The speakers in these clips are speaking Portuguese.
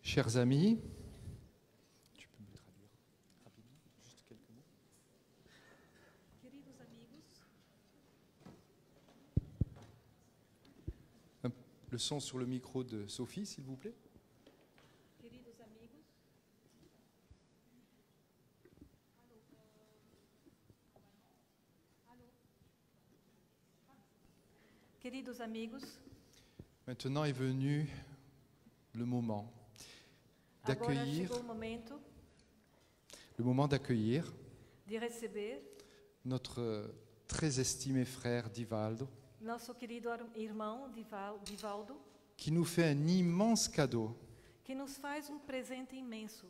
Chers amis, tu peux me traduire rapidement, juste quelques mots. Queridos amigos, Le son sur le micro de Sophie, s'il vous plaît. queridos amigos, queridos amigos, Maintenant est venu le moment agora d'accueillir, chegou o momento de receber notre très estimé frère Divaldo, nosso querido irmão Divaldo, qui nous fait un immense cadeau que nos faz presente imenso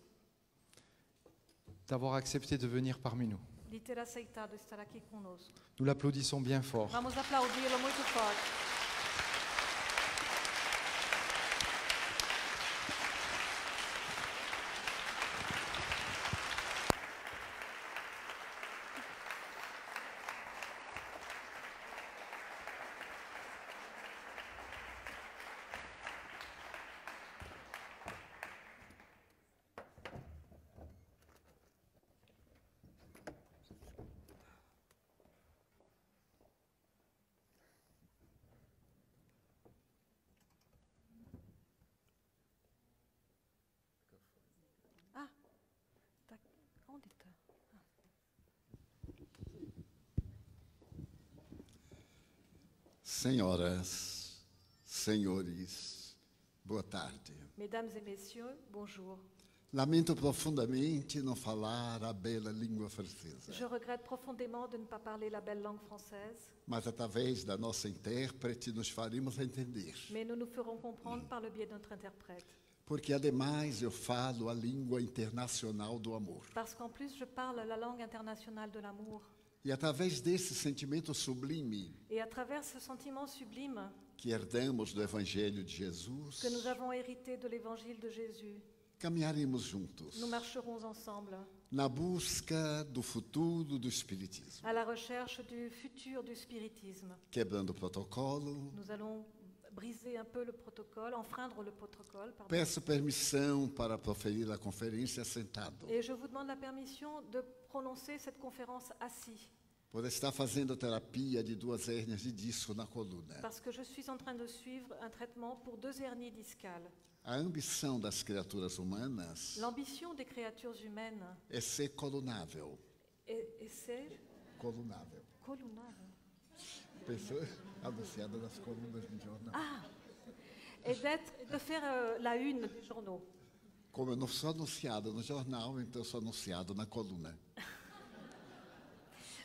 d'avoir accepté de venir parmi nous. de ter aceitado estar aqui conosco. Nous l'applaudissons bien fort. Vamos aplaudi-lo muito forte. Onde está? Senhoras, senhores, boa tarde. Mesdames et messieurs, bonjour. Lamento profundamente não falar a bela língua francesa, Je regrette profondément de ne pas parler la belle langue française, mas através da nossa intérprete nos faremos entender. mais nous nous ferons comprendre par le biais de notre interprète. Porque, ademais, eu falo a língua internacional do amor. Parce qu'en plus, je parle la langue internationale de l'amour. E, através desse sentimento sublime Et à travers ce sentiment sublime que herdamos do Evangelho de Jesus, que nous avons hérité de l'évangile de Jésus, caminharemos juntos nous marcherons ensemble na busca do futuro do Espiritismo, à la recherche du futur du spiritisme. quebrando o protocolo. Nous allons briser un peu le protocole, enfreindre le protocole, pardon. Peço permissão para proferir a conferência sentado, Et je vous demande la permission de prononcer cette conférence assis, por estar fazendo terapia de 2 hérnias de disco na coluna. parce que je suis en train de suivre un traitement pour 2 hernies discales. A ambição das criaturas humanas L'ambition des créatures humaines é ser colunável. est c'est Colunável. colonnade. Pessoa anunciada nas colunas do jornal. Et de faire la une des journaux. Como eu não sou anunciado no jornal, então eu sou anunciado na coluna.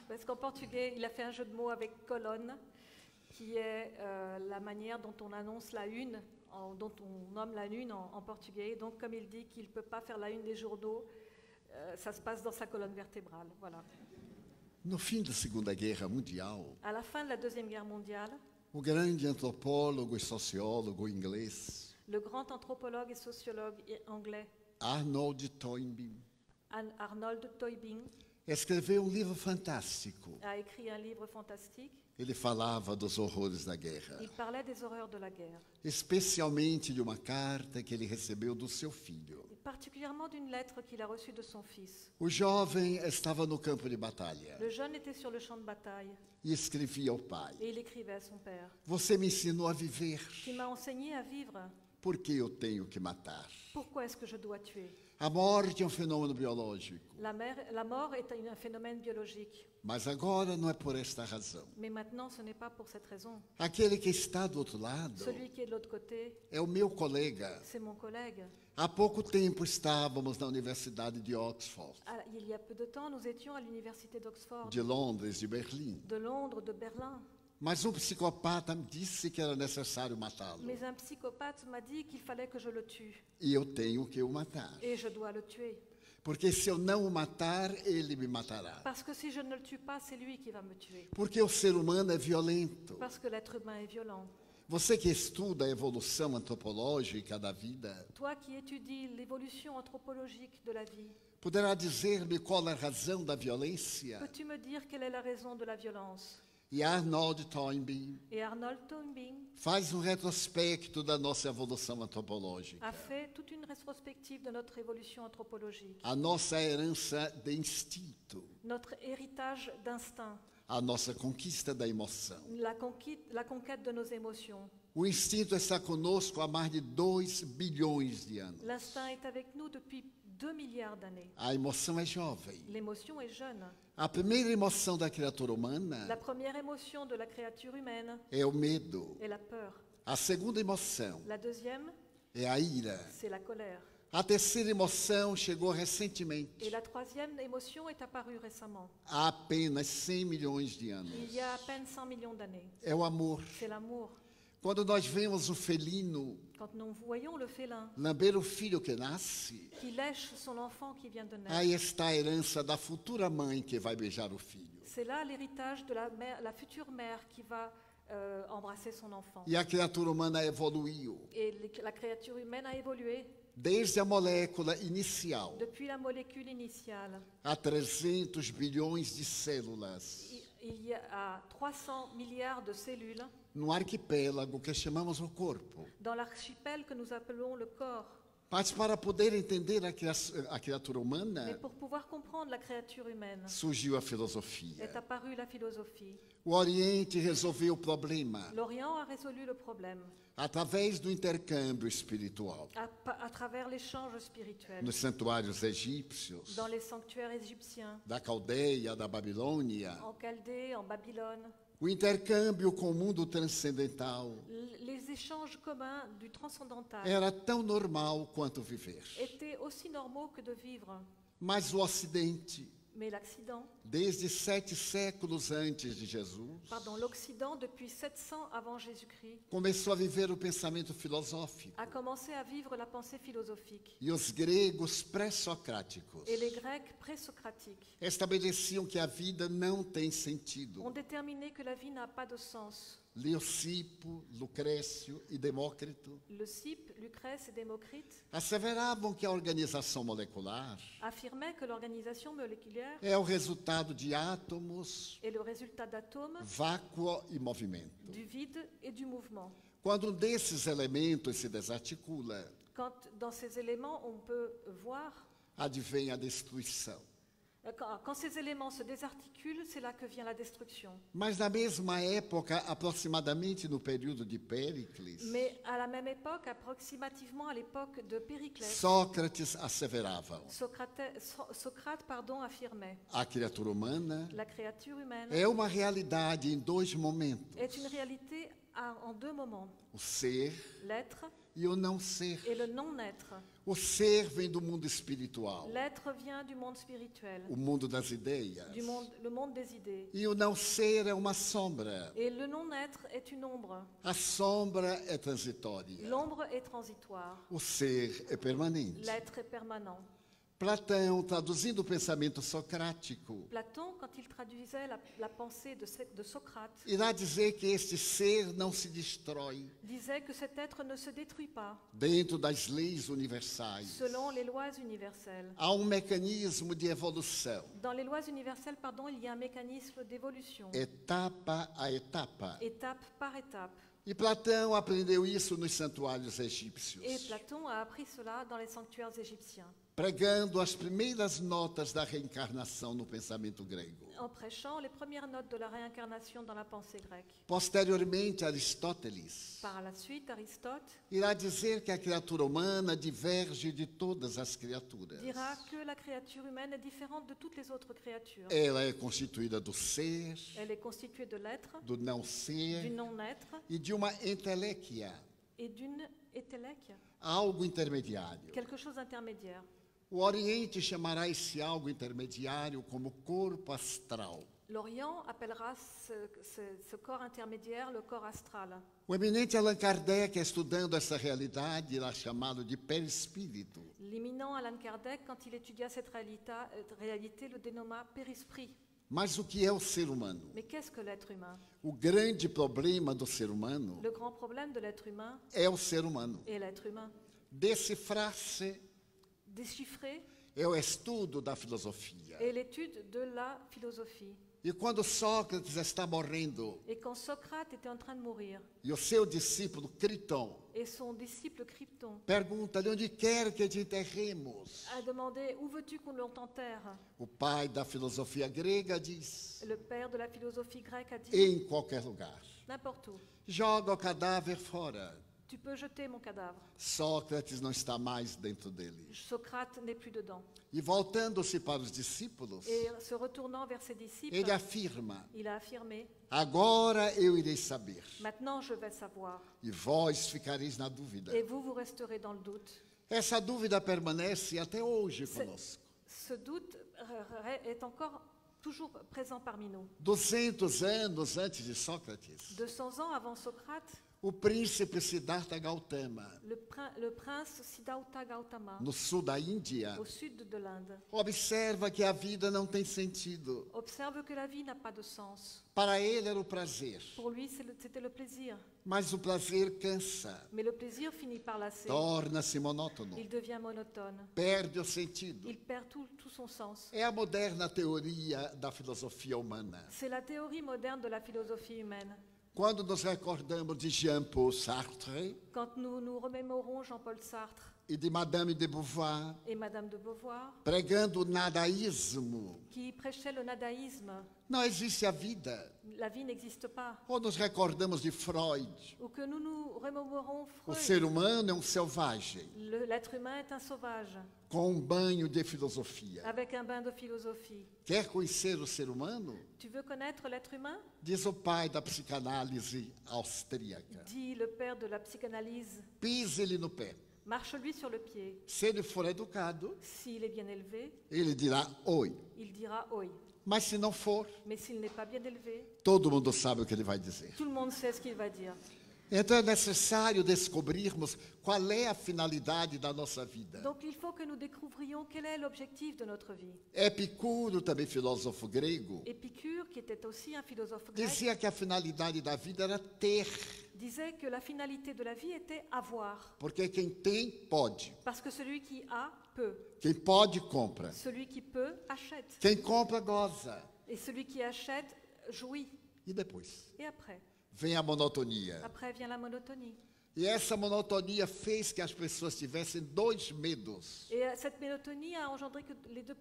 Parce qu'en portugais, il a fait un jeu de mots avec colonne, qui est la manière dont on annonce la une, dont on nomme la une en portugais. Donc, comme il dit qu'il ne peut pas faire la une des journaux, ça se passe dans sa colonne vertébrale. Voilà. No fim da Segunda Guerra Mundial, À la fin de la Deuxième Guerre mondiale, o grande antropólogo e sociólogo inglês le grand anthropologue et sociologue anglais Arnold Toynbee Arnold Toynbee escreveu um livro fantástico. a écrit un livre fantastique. Ele falava dos horrores da guerra, Il parlait des horreurs de la guerre, especialmente de uma carta que ele recebeu do seu filho. et particulièrement d'une lettre qu'il a reçue de son fils. O jovem estava no campo de batalha Le jeune était sur le champ de bataille e escrevia ao pai: et il écrivait à son père: Você me ensinou a viver, Tu m'as enseigné à vivre, por que eu tenho que matar? pourquoi est-ce que je dois tuer? A morte é um fenômeno biológico, La mort est un phénomène biologique, mas agora não é por esta razão. mais maintenant ce n'est pas pour cette raison. Aquele que está do outro lado Celui qui est de l'autre côté, é o meu colega. c'est mon collègue. Há pouco tempo estávamos na Universidade de Oxford, Il y a peu de temps, nous étions à l'université d'Oxford, de Londres e Berlim, de Londres, de Berlin. mas um psicopata me disse que era necessário matá-lo Mais un psychopathe m'a dit qu'il fallait que je le tue, e eu tenho que o matar, et je dois le tuer. porque se eu não o matar, ele me matará. Parce que si je ne le tue pas, c'est lui qui va me tuer. Porque o ser humano é violento. Parce que l'être humain est violent. Você que estuda a evolução antropológica da vida, Toi qui étudies l'évolution anthropologique de la vie, poderá dizer-me qual é a razão da violência? peux-tu me dire quelle est la raison de la violence? e Arnold Toynbee et Arnold Toynbee faz retrospecto da nossa evolução antropológica, a fait toute une rétrospective de notre évolution anthropologique, a nossa herança de instinto, notre héritage d'instinct, a nossa conquista da emoção. la conquête de nos émotions. O instinto está conosco há mais de 2 bilhões de anos. L'instinct est avec nous depuis 2 milliards d'années. A emoção é jovem. L'émotion est jeune. A primeira emoção da criatura humana La première émotion de la créature humaine é o medo. est la peur. A segunda emoção La deuxième, é a ira. c'est la colère. A terceira emoção chegou recentemente, Et la troisième émotion est apparue récemment, há apenas 100 milhões de anos. il y a à peine 100 millions d'années. É o amor. C'est l'amour. Quando nós vemos o felino Quand nous voyons le félin lamber o filho que nasce, qui lèche son enfant qui vient de naître, aí está a herança da futura mãe que vai beijar o filho. c'est là l'héritage de la future mère qui va embrasser son enfant. E a criatura humana evoluiu Et la créature humaine a évolué desde a molécula inicial depuis la molécule initiale. a 300 bilhões de células Il y a 300 milliards de cellules num arquipélago que chamamos o corpo. dans l'archipel que nous appelons le corps. Mas para poder entender a criatura Mais humana, pour pouvoir comprendre la créature humaine, surgiu a filosofia. est apparue la philosophie. O Oriente resolveu o problema L'Orient a résolu le problème através do intercâmbio espiritual. à travers l'échange spirituel Nos santuários egípcios, dans les sanctuaires égyptiens, da Caldeia, da Babilônia, en Chaldée, en Babylone. o intercâmbio com o mundo transcendental Les échanges communs du transcendantal era tão normal quanto viver. étaient aussi normaux que de vivre. Mas o Ocidente, Mais l'Occident, desde 7 séculos antes de Jesus, l'Occident, depuis 700 avant Jésus-Christ, começou a viver o pensamento filosófico. a commencé à vivre la pensée philosophique. E os gregos pré-socráticos Et les Grecs présocratiques estabeleciam que a vida não tem sentido. ont déterminé que la vie n'a pas de sens. Leucipo, Lucrécio e Demócrito Leucippe, Lucrèce et Démocrite asseveravam que a organização molecular affirmaient que l'organisation moléculaire é o resultado de átomos, est le résultat d'atomes, vácuo e movimento. du vide et du mouvement. Quando um desses elementos se desarticula, Quand dans ces éléments on peut voir, advém a destruição. quand ces éléments se désarticulent, c'est là que vient la destruction. Mas na mesma época, aproximadamente no período de Péricles, Mais à la même époque, approximativement à l'époque de Périclès, Sócrates asseveravam: Socrate affirmait a criatura humana la créature humaine é uma realidade em 2 momentos: est une réalité en 2 moments, o ser l'être e o não ser. et le non-être. O ser vem do mundo espiritual, L'être vient du monde spirituel, o mundo das ideias. le monde des idées. E o não ser é uma sombra. Et le non-être est une ombre. A sombra é transitória. L'ombre est transitoire. O ser é permanente. L'être est permanent. Platão, traduzindo o pensamento socrático, Platon, quand il traduisait la pensée de Socrate, irá dizer que este ser não se destrói disait que cet être ne se détruit pas dentro das leis universais. selon les lois universelles. Há um mecanismo de evolução, Dans les lois universelles, il y a un mécanisme d'évolution, etapa a etapa. étape par étape. E Platão aprendeu isso nos santuários Et egípcios, Platon a appris cela dans les sanctuaires égyptiens, pregando as primeiras notas da reencarnação no pensamento grego. en prêchant les premières notes de la réincarnation dans la pensée grecque. Posteriormente, Aristóteles Par la suite, Aristote irá dizer que a criatura humana diverge de todas as criaturas. dira que la créature humaine est différente de toutes les autres créatures. Ela é constituída do ser, Elle est constituée de l'être, do não du ser non-être e de uma entelequia, et d'une étélèque, algo intermediário. quelque chose d'intermédiaire. O Oriente chamará esse algo intermediário como corpo astral. L'Orient appellera ce corps intermédiaire le corps astral. O eminente Allan Kardec, estudando essa realidade, irá chamá-lo de perispírito. L'éminent Allan Kardec, quand il étudia cette réalité, le dénomma périsprit. Mas o que é o ser humano? Mais qu'est-ce que l'être humain? O grande problema do ser humano Le grand problème de l'être humain é o ser humano. est l'être humain. Decifrar-se Déchiffrer é o estudo da filosofia. est l'étude de la philosophie. E quando Sócrates está morrendo, Et quand Socrate était en train de mourir, e o seu discípulo Criton et son disciple Crypton pergunta-lhe onde quer que te enterremos, a demandé où veux-tu qu'on l'enterre, o pai da filosofia grega diz: le père de la philosophie grecque a dit em qualquer lugar. n'importe où. Joga o cadáver fora. Tu peux jeter mon cadavre. Sócrates não está mais dentro dele. Socrate n'est plus dedans. E voltando-se para os discípulos, Et se retournant vers ses disciples, ele afirma: il a affirmé agora eu irei saber, maintenant je vais savoir. e vós ficareis na dúvida. Et vous, vous resterez dans le doute. Essa dúvida permanece até hoje conosco. Ce doute est encore toujours présent parmi nous. 200 anos antes de Sócrates, 200 ans avant Socrate, o príncipe Siddhartha Gautama, le prince Siddhartha Gautama, no sul da Índia, au sud de l'Inde, observa que a vida não tem sentido. observe que la vie n'a pas de sens. Para ele era o prazer, Pour lui, c'était le plaisir. mas o prazer cansa, Mais le plaisir finit par lasser. torna-se monótono, Il devient monotone. perde o sentido. Il perd tout son sens. É a moderna teoria da filosofia humana. C'est la théorie moderne de la philosophie humaine. Quando nos recordamos de Jean-Paul Sartre Quand nous nous remémorons Jean-Paul Sartre e de Madame de Beauvoir, et Madame de Beauvoir, pregando o nadaísmo, qui prêchaient le nadaïsme, não existe a vida. la vie n'existe pas. Ou nos recordamos de Freud, Ou que nous nous remémorons o Freud, ser humano é um selvagem, l'être humain est un sauvage, com banho de filosofia. avec un bain de philosophie. Quer conhecer o ser humano? Tu veux connaître l'être humain? Diz o pai da psicanálise austríaca. Dit le père de la psychanalyse. Pise-lhe no pé. Marche-lui sur le pied. Se ele for educado, S'il est bien élevé, ele dirá oi. il dira oi. Mas se não for, Mais s'il n'est pas bien élevé, todo mundo sabe o que ele vai dizer. tout le monde sait ce qu'il va dire. Então é necessário descobrirmos qual é a finalidade da nossa vida. Donc il faut que nous découvrions quel est l'objectif de notre vie. Epicuro, também filósofo grego, Épicure, qui était aussi un philosophe grec, dizia que a finalidade da vida era ter, disait que la finalité de la vie était avoir. porque quem tem, pode. Parce que celui qui a, peut. Quem pode, compra. Celui qui peut, achète. Quem compra, goza. Et celui qui achète, jouit. E depois? Et après? Vem a monotonia. Après vient la monotonie. E essa monotonia fez que as pessoas tivessem dois medos. Et cette monotonie a engendré que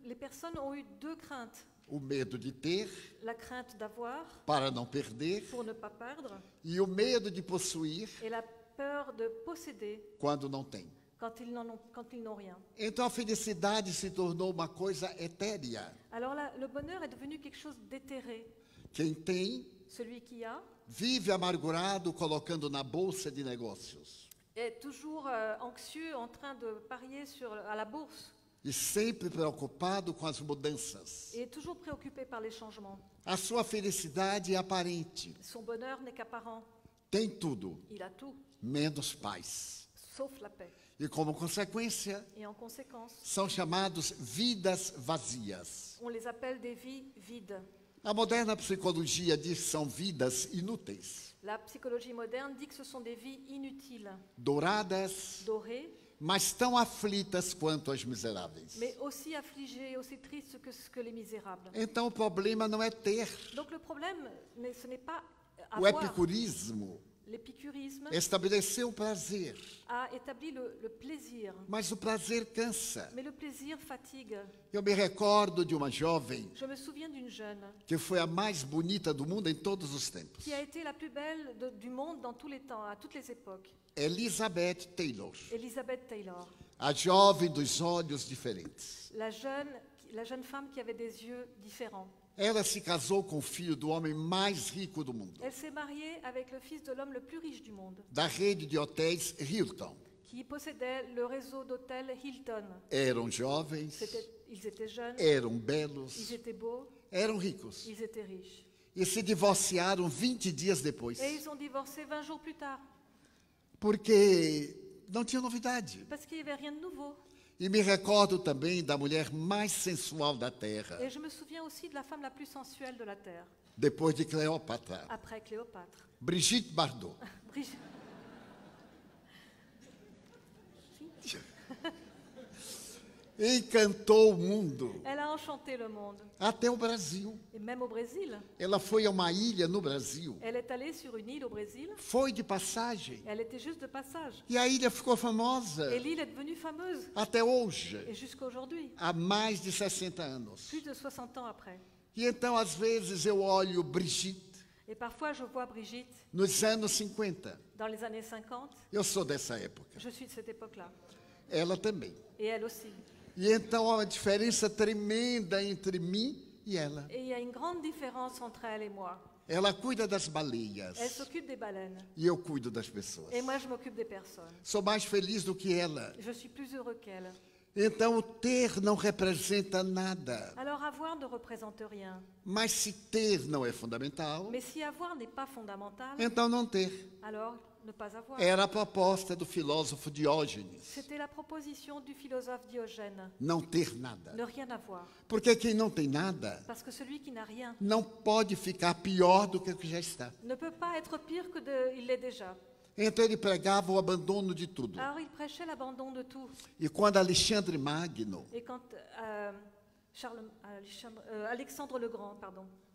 les personnes ont eu deux craintes. O medo de ter, La crainte d'avoir, para não perder, pour ne pas perdre, e o medo de possuir, et la peur de posséder quando não tem. quand ils n'ont rien. Então a felicidade se tornou uma coisa etérea. Alors là, le bonheur est devenu quelque chose d'éthéré. Quem tem, Celui qui a vive amargurado colocando na bolsa de negócios. est toujours anxieux, en train de parier à la bourse, E sempre preocupado com as mudanças. et est toujours préoccupé par les changements. A sua felicidade é aparente. Son bonheur n'est qu'apparent. Tem tudo, Il a tout, menos paz. sauf la paix. E como consequência, Et en conséquence, são chamados vidas vazias. on les appelle des vies vides. A moderna psicologia diz que são vidas inúteis, La psychologie moderne dit que ce sont des vies inutiles, douradas, dorées, mas tão aflitas quanto as miseráveis. mais aussi affligées, aussi tristes que les misérables. Então o problema não é ter. Donc le problème, ce n'est pas O avoir. epicurismo L'épicurisme estabeleceu o prazer, a établi le plaisir, mas o prazer cansa. mais le plaisir fatigue. Eu me recordo de uma jovem Je me souviens d'une jeune que foi a mais bonita do mundo em todos os tempos, qui a été la plus belle du monde dans tous les temps, à toutes les époques, Elizabeth Taylor, Elizabeth Taylor, a jovem dos olhos diferentes. la jeune femme qui avait des yeux différents. Ela se casou com o filho do homem mais rico do mundo, Elle s'est mariée avec le fils de l'homme le plus riche du monde, da rede de hotéis Hilton. qui possédait le réseau d'hôtels Hilton. Eram jovens, Ils étaient jeunes, eram ils belos, étaient beaux, eram ricos. ils étaient riches. E se divorciaram 20 dias depois, Et ils ont divorcé 20 jours plus tard, porque não tinha novidade. parce qu'il n'y avait rien de nouveau. E me recordo também da mulher mais sensual da terra, Et je me souviens aussi de la femme la plus sensuelle de la terre, depois de Cleópatra, après Cléopâtre. Brigitte Bardot. Brigitte. Encantou o mundo. Elle a enchanté le monde, até o Brasil. et même au Brésil. Ela foi a uma ilha no Brasil, Elle est allée sur une île au Brésil, foi de passagem, et elle était juste de passage. e a ilha ficou famosa Et l'île est devenue fameuse, até hoje, et jusqu'à aujourd'hui, há mais de 60 anos. plus de 60 ans après. E então, às vezes, eu olho Brigitte Et parfois, je vois Brigitte nos anos 50. dans les années 50. Eu sou dessa época. Je suis de cette époque-là, Ela também. et elle aussi. E então há uma diferença tremenda entre mim e ela. Et il y a une grande différence entre elle et moi. Ela cuida das Elle baleias s'occupe des baleines, e eu cuido das pessoas. et moi, je m'occupe des personnes. Sou mais feliz do que ela. Je suis plus heureux qu'elle. Então, o ter não representa nada. Alors, avoir ne représente rien. Mas se ter não é fundamental, Mais si avoir n'est pas fondamental, então não ter. alors ne pas avoir. Era a proposta do filósofo Diógenes. C'était la proposition du philosophe Diogène. Não ter nada. Ne rien avoir. Porque quem não tem nada Parce que celui qui n'a rien não pode ficar pior do que o que já está. ne peut pas être pire que il l'est déjà. Então ele pregava o abandono de tudo. Alors, il prêchait l'abandon de tout. E quando Alexandre Magno Et quand Alexandre le Grand,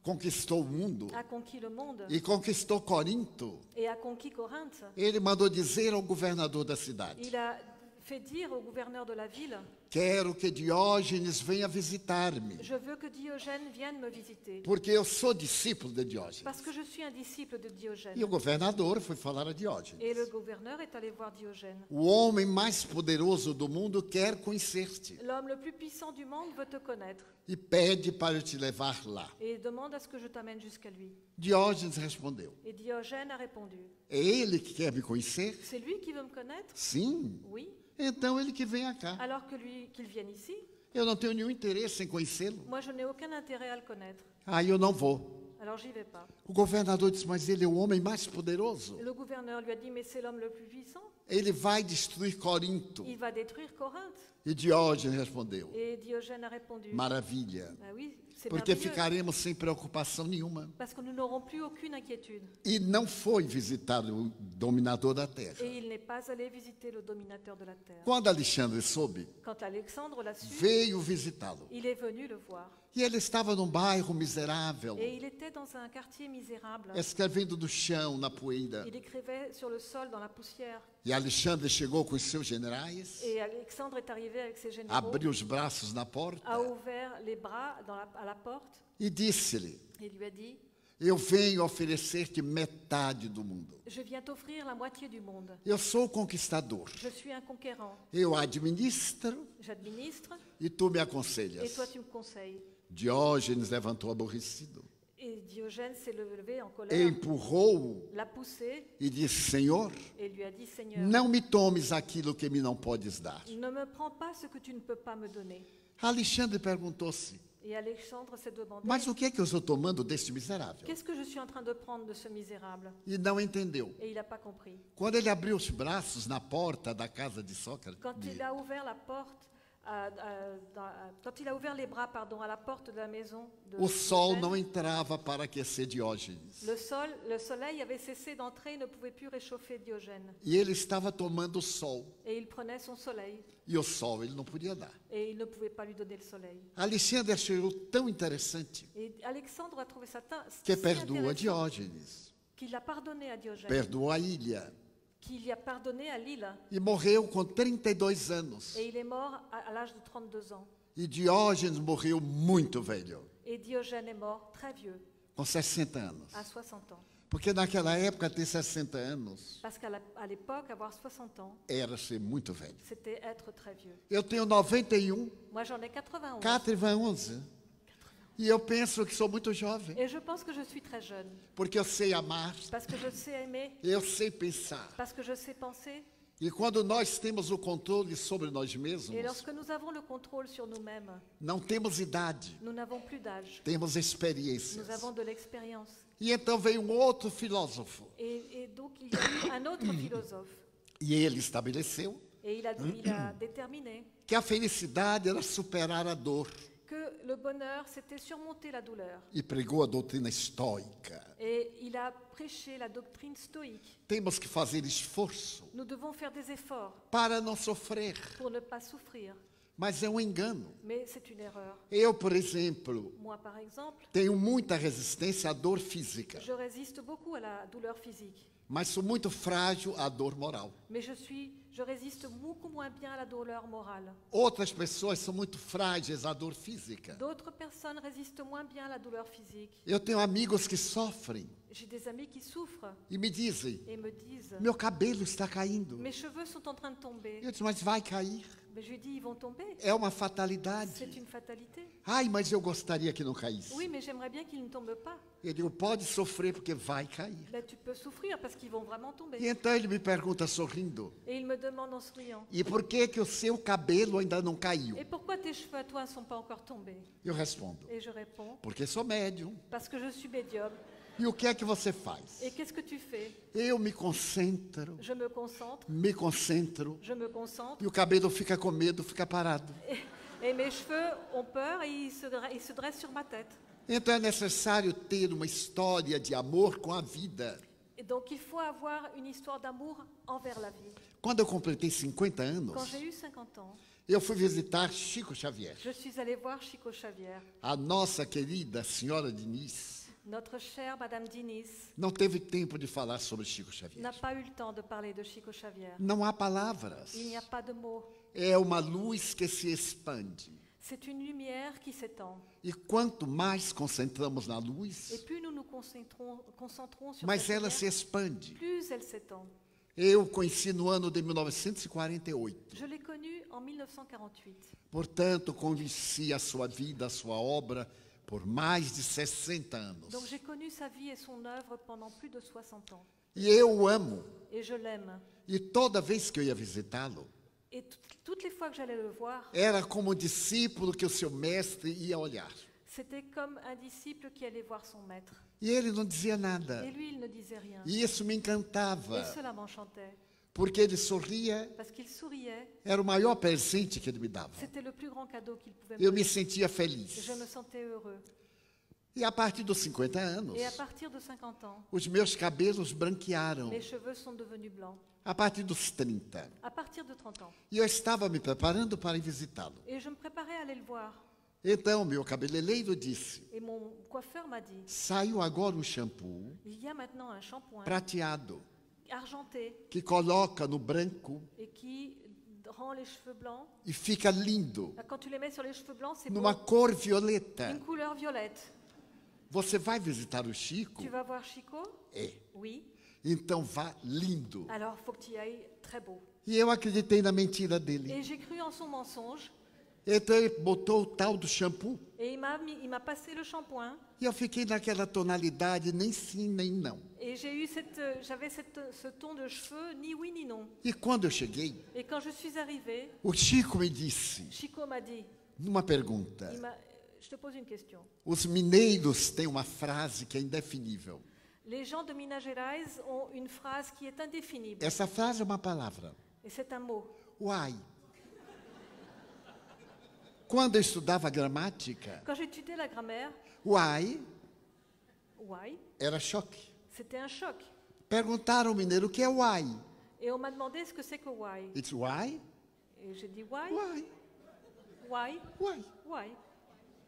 conquistou o mundo a conquis le monde e conquistou Corinto, et a conquis Corinthe, ele mandou dizer ao governador da cidade: il a fait dire au gouverneur de la ville, quero que Diógenes venha visitar-me, je veux que Diogène vienne me visiter, porque eu sou discípulo de Diógenes. parce que je suis un disciple de E Diogène. o governador foi falar a Diógenes: Et le gouverneur est allé voir Diogène. o homem mais poderoso do mundo quer conhecer-te L'homme le plus puissant du monde veut te connaître e pede para eu te levar lá. et demande à ce que je t'amène jusqu'à lui. Diógenes respondeu: Et Diogène a répondu, é ele que quer me conhecer? c'est lui qui veut me connaître? Sim. Oui. Então ele que venha cá. Alors que qu'il vienne ici, Eu não tenho nenhum interesse em conhecê-lo. moi je n'ai aucun intérêt à le connaître. Aí eu não vou. Alors j'y vais pas. O governador disse: mas ele é o homem mais poderoso. Le gouverneur lui a dit, mais c'est l'homme le plus puissant. Ele vai destruir Corinto. Il va détruire Corinthe. E Diógenes respondeu: Et Diogène a répondu, maravilha, bah oui, c'est porque merveilleux, ficaremos sem preocupação nenhuma. parce que nous n'aurons plus aucune inquiétude. E não foi visitar o dominador da terra. Et il n'est pas allé visiter le dominateur de la terre. Quando Alexandre soube, Quand Alexandre l'a su, veio visitá-lo. il est venu le voir. E ele estava num bairro miserável, Et il était dans un quartier misérable. escrevendo do chão, na poeira. Il écrivait sur le sol, dans la poussière. E Alexandre chegou com os seus generais, Et Alexandre est arrivé avec ses généraux, abriu os braços na porta a ouvert les bras à la porte e disse-lhe: et lui a dit, eu venho oferecer-te metade do mundo. je viens t'offrir la moitié du monde. Eu sou o conquistador. Je suis un conquérant. Eu administro J'administre e tu me et aconselhas. toi tu me conseilles. Diógenes levantou aborrecido, Et Diogène s'est levé en e colère, empurrou-o l'a poussé e disse: Senhor, et lui a dit, Seigneur, não me tomes aquilo que me não podes dar. ne me prends pas ce que tu ne peux pas me donner. Alexandre perguntou-se: Et Alexandre s'est demandé, mas o que é que eu estou tomando deste miserável? qu'est-ce que je suis en train de prendre de ce misérable? E não entendeu. Et il n'a pas compris. Quando ele abriu os braços na porta da casa de Sócrates, Quand il a ouvert la porte, quand il a ouvert les bras, à la porte de la maison de o sol Diogène, não entrava para aquecer Diógenes. le soleil avait cessé d'entrer et ne pouvait plus réchauffer Diogène. E ele estava tomando o sol. Et il prenait son soleil E o sol ele não podia dar. et il ne pouvait pas lui donner le soleil. Alexandre achou tão interessante Et Alexandre a trouvé ça que si perdoa intéressant Diógenes, qu'il a pardonné à Diogène, perdoa a ilha qu'il y a pardonné à Lille. e morreu com 32 anos. Et il est mort à l'âge de 32 ans. E Diógenes morreu muito velho, Et Diogène est mort très vieux, com 60 anos. à 60 ans. Porque naquela época ter 60 anos Parce qu'à l'époque, avoir 60 ans, era ser muito velho. c'était être très vieux. Eu tenho 91, Moi, j'en ai 91. 4 e eu penso que sou muito jovem, Et je pense que je suis très jeune. porque eu sei amar, Parce que je sais aimer, eu sei pensar. parce que je sais penser. E quando nós temos o controle sobre nós mesmos, Et lorsque nous avons le contrôle sur nous-mêmes, não temos idade, nous n'avons plus d'âge. temos experiências. Nous avons de l'expérience. E então veio um outro filósofo, Et donc, il y a eu un autre philosophe. e ele estabeleceu Et il a déterminé que a felicidade era superar a dor, que le bonheur, c'était surmonter la douleur. e pregou a doutrina estoica. Et il a prêché la doctrine stoïque. Temos que fazer esforço Nous devons faire des efforts para não sofrer. pour ne pas souffrir. Mas é um engano. Mais c'est une erreur. Eu, por exemplo, Moi, par exemple, tenho muita resistência à dor física, je résiste beaucoup à la douleur physique. mas sou muito frágil à dor moral. Mais je résiste beaucoup moins bien à la douleur morale. Outras pessoas são muito frágeis à dor física. D'autres personnes résistent moins bien à la douleur physique. Eu tenho amigos que sofrem J'ai des amis qui souffrent e me dizem: et me disent meu cabelo está caindo. mes cheveux sont en train de tomber. Eu disse: mas vai cair. Mais je lui dis ils vont tomber. É uma fatalidade. C'est une fatalité. Ai, mas eu gostaria que não caísse. Oui, mais j'aimerais bien qu'ils ne tombent pas. Eu digo: pode sofrer porque vai cair. Ben, tu peux souffrir parce qu'ils vont vraiment tomber. E então ele me pergunta sorrindo: Et il me demande en souriant e por que o seu cabelo ainda não caiu? et pourquoi tes cheveux à toi ne sont pas encore tombés? Eu respondo: Et je réponds porque sou médium. parce que je suis médium. E o que é que você faz? Et qu'est-ce que tu fais? Eu me concentro, Je me concentre, me je me concentre e o cabelo fica com medo, fica parado. et mes cheveux ont peur et ils se dressent sur ma tête. Então é necessário ter uma história de amor com a vida. Et donc il faut avoir une histoire d'amour envers la vie. Quando eu completei 50 Quand anos, j'ai eu 50 ans, eu fui visitar Chico Xavier. je suis allée voir Chico Xavier. A nossa querida senhora Diniz Notre chère Madame Diniz não teve tempo de falar sobre Chico Xavier. n'a pas eu le temps de parler de Chico Xavier. Não há palavras. Il n'y a pas de mots. É uma luz que se expande. C'est une lumière qui s'étend. E quanto mais concentramos na Et luz, plus nous nous concentrons sur mais cette ela se lumière, expande. plus elle s'étend. Eu conheci no ano de 1948. Je l'ai connue en 1948. Portanto, conheci a sua vida, a sua obra por mais de 60 anos. Donc j'ai connu sa vie et son œuvre pendant plus de 60 ans. E eu o amo. Et je l'aime. E toda vez que eu ia visitá-lo, Et toutes les fois que j'allais le voir, era como discípulo que o seu mestre ia olhar. c'était comme un disciple qui allait voir son maître. E ele não dizia nada. Et lui, il ne disait rien. E isso me encantava, Et cela m'enchantait. porque ele sorria, Parce qu'il souriait. era o maior presente que ele me dava. C'était le plus grand cadeau qu'il pouvait Eu me me donner. sentia feliz. Je me sentais heureux. E a partir dos 50 anos, Et à partir de 50 ans, os meus cabelos branquearam. mes cheveux sont devenus blancs. A partir dos 30. À partir de 30 ans. E eu estava me preparando para ir visitá-lo. Et je me préparais à aller le voir. Então, meu cabeleireiro disse: Et mon coiffeur m'a dit, saiu agora um shampoo il y a maintenant un shampoing prateado argenté que coloca no branco et qui rend les cheveux blancs. e fica lindo, Quand tu les mets sur les cheveux blancs, c'est beau. numa cor violeta. Une couleur violette. Você vai visitar o Chico? Tu vas voir Chico? É. Oui. Então vá lindo. Alors, faut que tu y ailles très beau. E eu acreditei na mentira dele. Et j'ai cru en son mensonge. Então ele botou o tal do shampoo. Et il m'a passé le shampoing. E eu fiquei naquela tonalidade, nem sim, nem não. Et j'avais ce ton de cheveux, ni oui ni non. E quando eu cheguei, Et quand je suis arrivée, o Chico me disse, Chico m'a dit, numa pergunta, je te pose une question. os mineiros têm uma frase que é indefinível. Les gens de Minas Gerais ont une phrase qui est indéfinible. Essa frase é uma palavra. Et c'est un mot. Uai. Quando eu estudava gramática, Quand j'étudiais la grammaire, uai why, era choque. c'était un choc. Perguntaram ao mineiro o que é uai. Et on m'a demandé ce que c'est que why. Ele disse, uai? Et j'ai dit why, Uai, why, uai. why.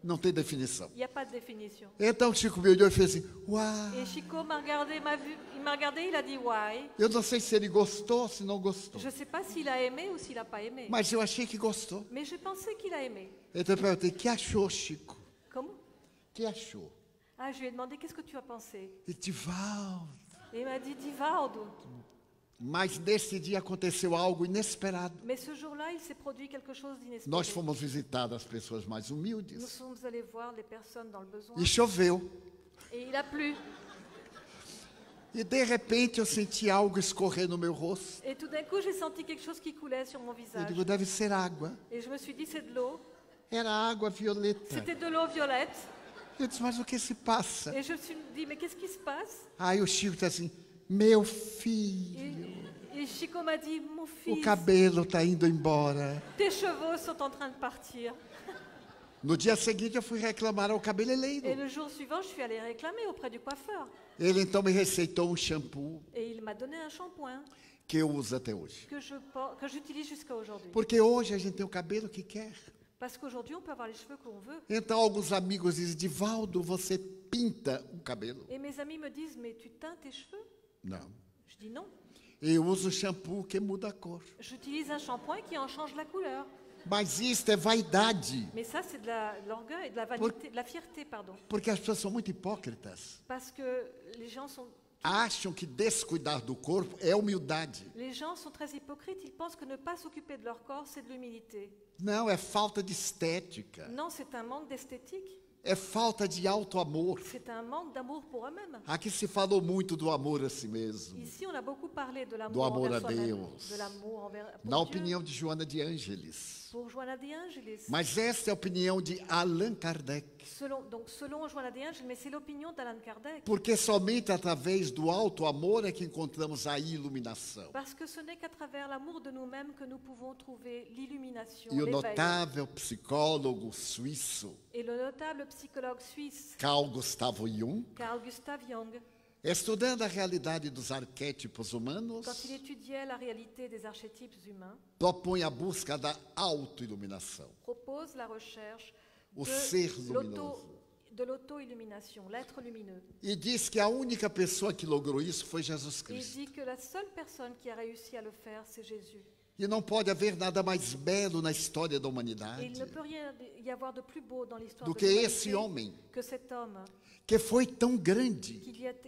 Não tem definição. Il n'y a pas de définition. Então o Chico me olhou e fez assim, uai. Et Chico m'a regardé, il m'a regardé, il a dit why. Eu não sei se ele gostou ou se não gostou. Je ne sais pas s'il a aimé ou s'il n'a pas aimé. Mas eu achei que gostou. Mais je pensais qu'il a aimé. Então eu perguntei, que achou, Chico? Comment? Que achou? Ah, je lui ai demandé qu'est-ce que tu as pensé. Ele disse, Valdo. Et il m'a dit Divaldo. Mas nesse dia aconteceu algo inesperado. Mais ce jour-là, il s'est produit quelque chose Nós d'inespéré. fomos visitar as pessoas mais Nous humildes. sommes allés voir les personnes dans le besoin. E choveu. Et il a plu. E de repente eu senti algo escorrer no meu rosto. Et tout d'un coup, j'ai senti quelque chose qui coulait sur mon Eu visage. digo, deve ser água. Et je me suis dit, c'est de l'eau. Era água violeta. C'était de l'eau violette. Eu disse, mas o que se passa? Et je me suis dit, mais qu'est-ce qui se passe? Aí o Chico disse assim, meu filho, Et Chico m'a dit, mon o fils, cabelo está indo embora. tes cheveux sont en train de partir. No dia seguinte eu fui reclamar ao Et cabeleireiro. le jour suivant, je suis allée réclamer auprès du coiffeur. Ele então me receitou um shampoo Et il m'a donné un shampoing que eu uso até hoje. que j'utilise jusqu'à aujourd'hui. Porque hoje a gente tem o cabelo que quer. Parce qu'aujourd'hui, on peut avoir les cheveux que l'on veut. Então alguns amigos dizem, Divaldo, você pinta o cabelo? Et mes amis me disent, mais tu teins tes cheveux? Não. Je dis non. Eu uso shampoo que muda a cor. J'utilise un shampoing qui en change la couleur. Mas isto é vaidade, Mais ça, c'est de l'orgueil, de la vanité, de la fierté, pardon. porque as pessoas são muito hipócritas. Parce que les gens sont Acham que descuidar do corpo é humildade. très hypocrites. Ils pensent que ne pas s'occuper de leur corps, c'est de l'humilité. Não, é falta de estética. Non, c'est un manque d'esthétique. É falta de auto-amor. C'est un manque d'amour pour eux-mêmes. Aqui se falou muito do amor a si mesmo. Ici, on a beaucoup parlé de Do l'amour amor envers a soi-même, Deus. de l'amour envers pour Na Dieu, opinião de Joana de Ângeles. pour Joanna de Angelis. Mas esta é a opinião de Allan Kardec. Selon Joanna de Angelis, mais c'est l'opinion d'Allan Kardec. Porque somente através do auto-amor é que encontramos a iluminação. Parce que ce n'est qu'à travers l'amour de nous-mêmes que nous pouvons trouver l'illumination, E o l'éveil. notável psicólogo suíço Et le notable psychologue suisse Carl Gustav Jung, Carl Gustav Jung, estudando a realidade dos arquétipos humanos, quand il étudiait la réalité des archétypes humains, propõe a busca da autoiluminação, propose la recherche o ser luminoso. de l'auto-illumination, l'être lumineux. E diz que a única pessoa que logrou isso foi Jesus Et il Cristo. dit que la seule personne qui a réussi à le faire, c'est Jésus. E não pode haver nada mais belo na história da Et humanidade il ne peut rien y avoir de plus beau dans l'histoire do de que l'humanité esse homem que cet homme que foi tão grande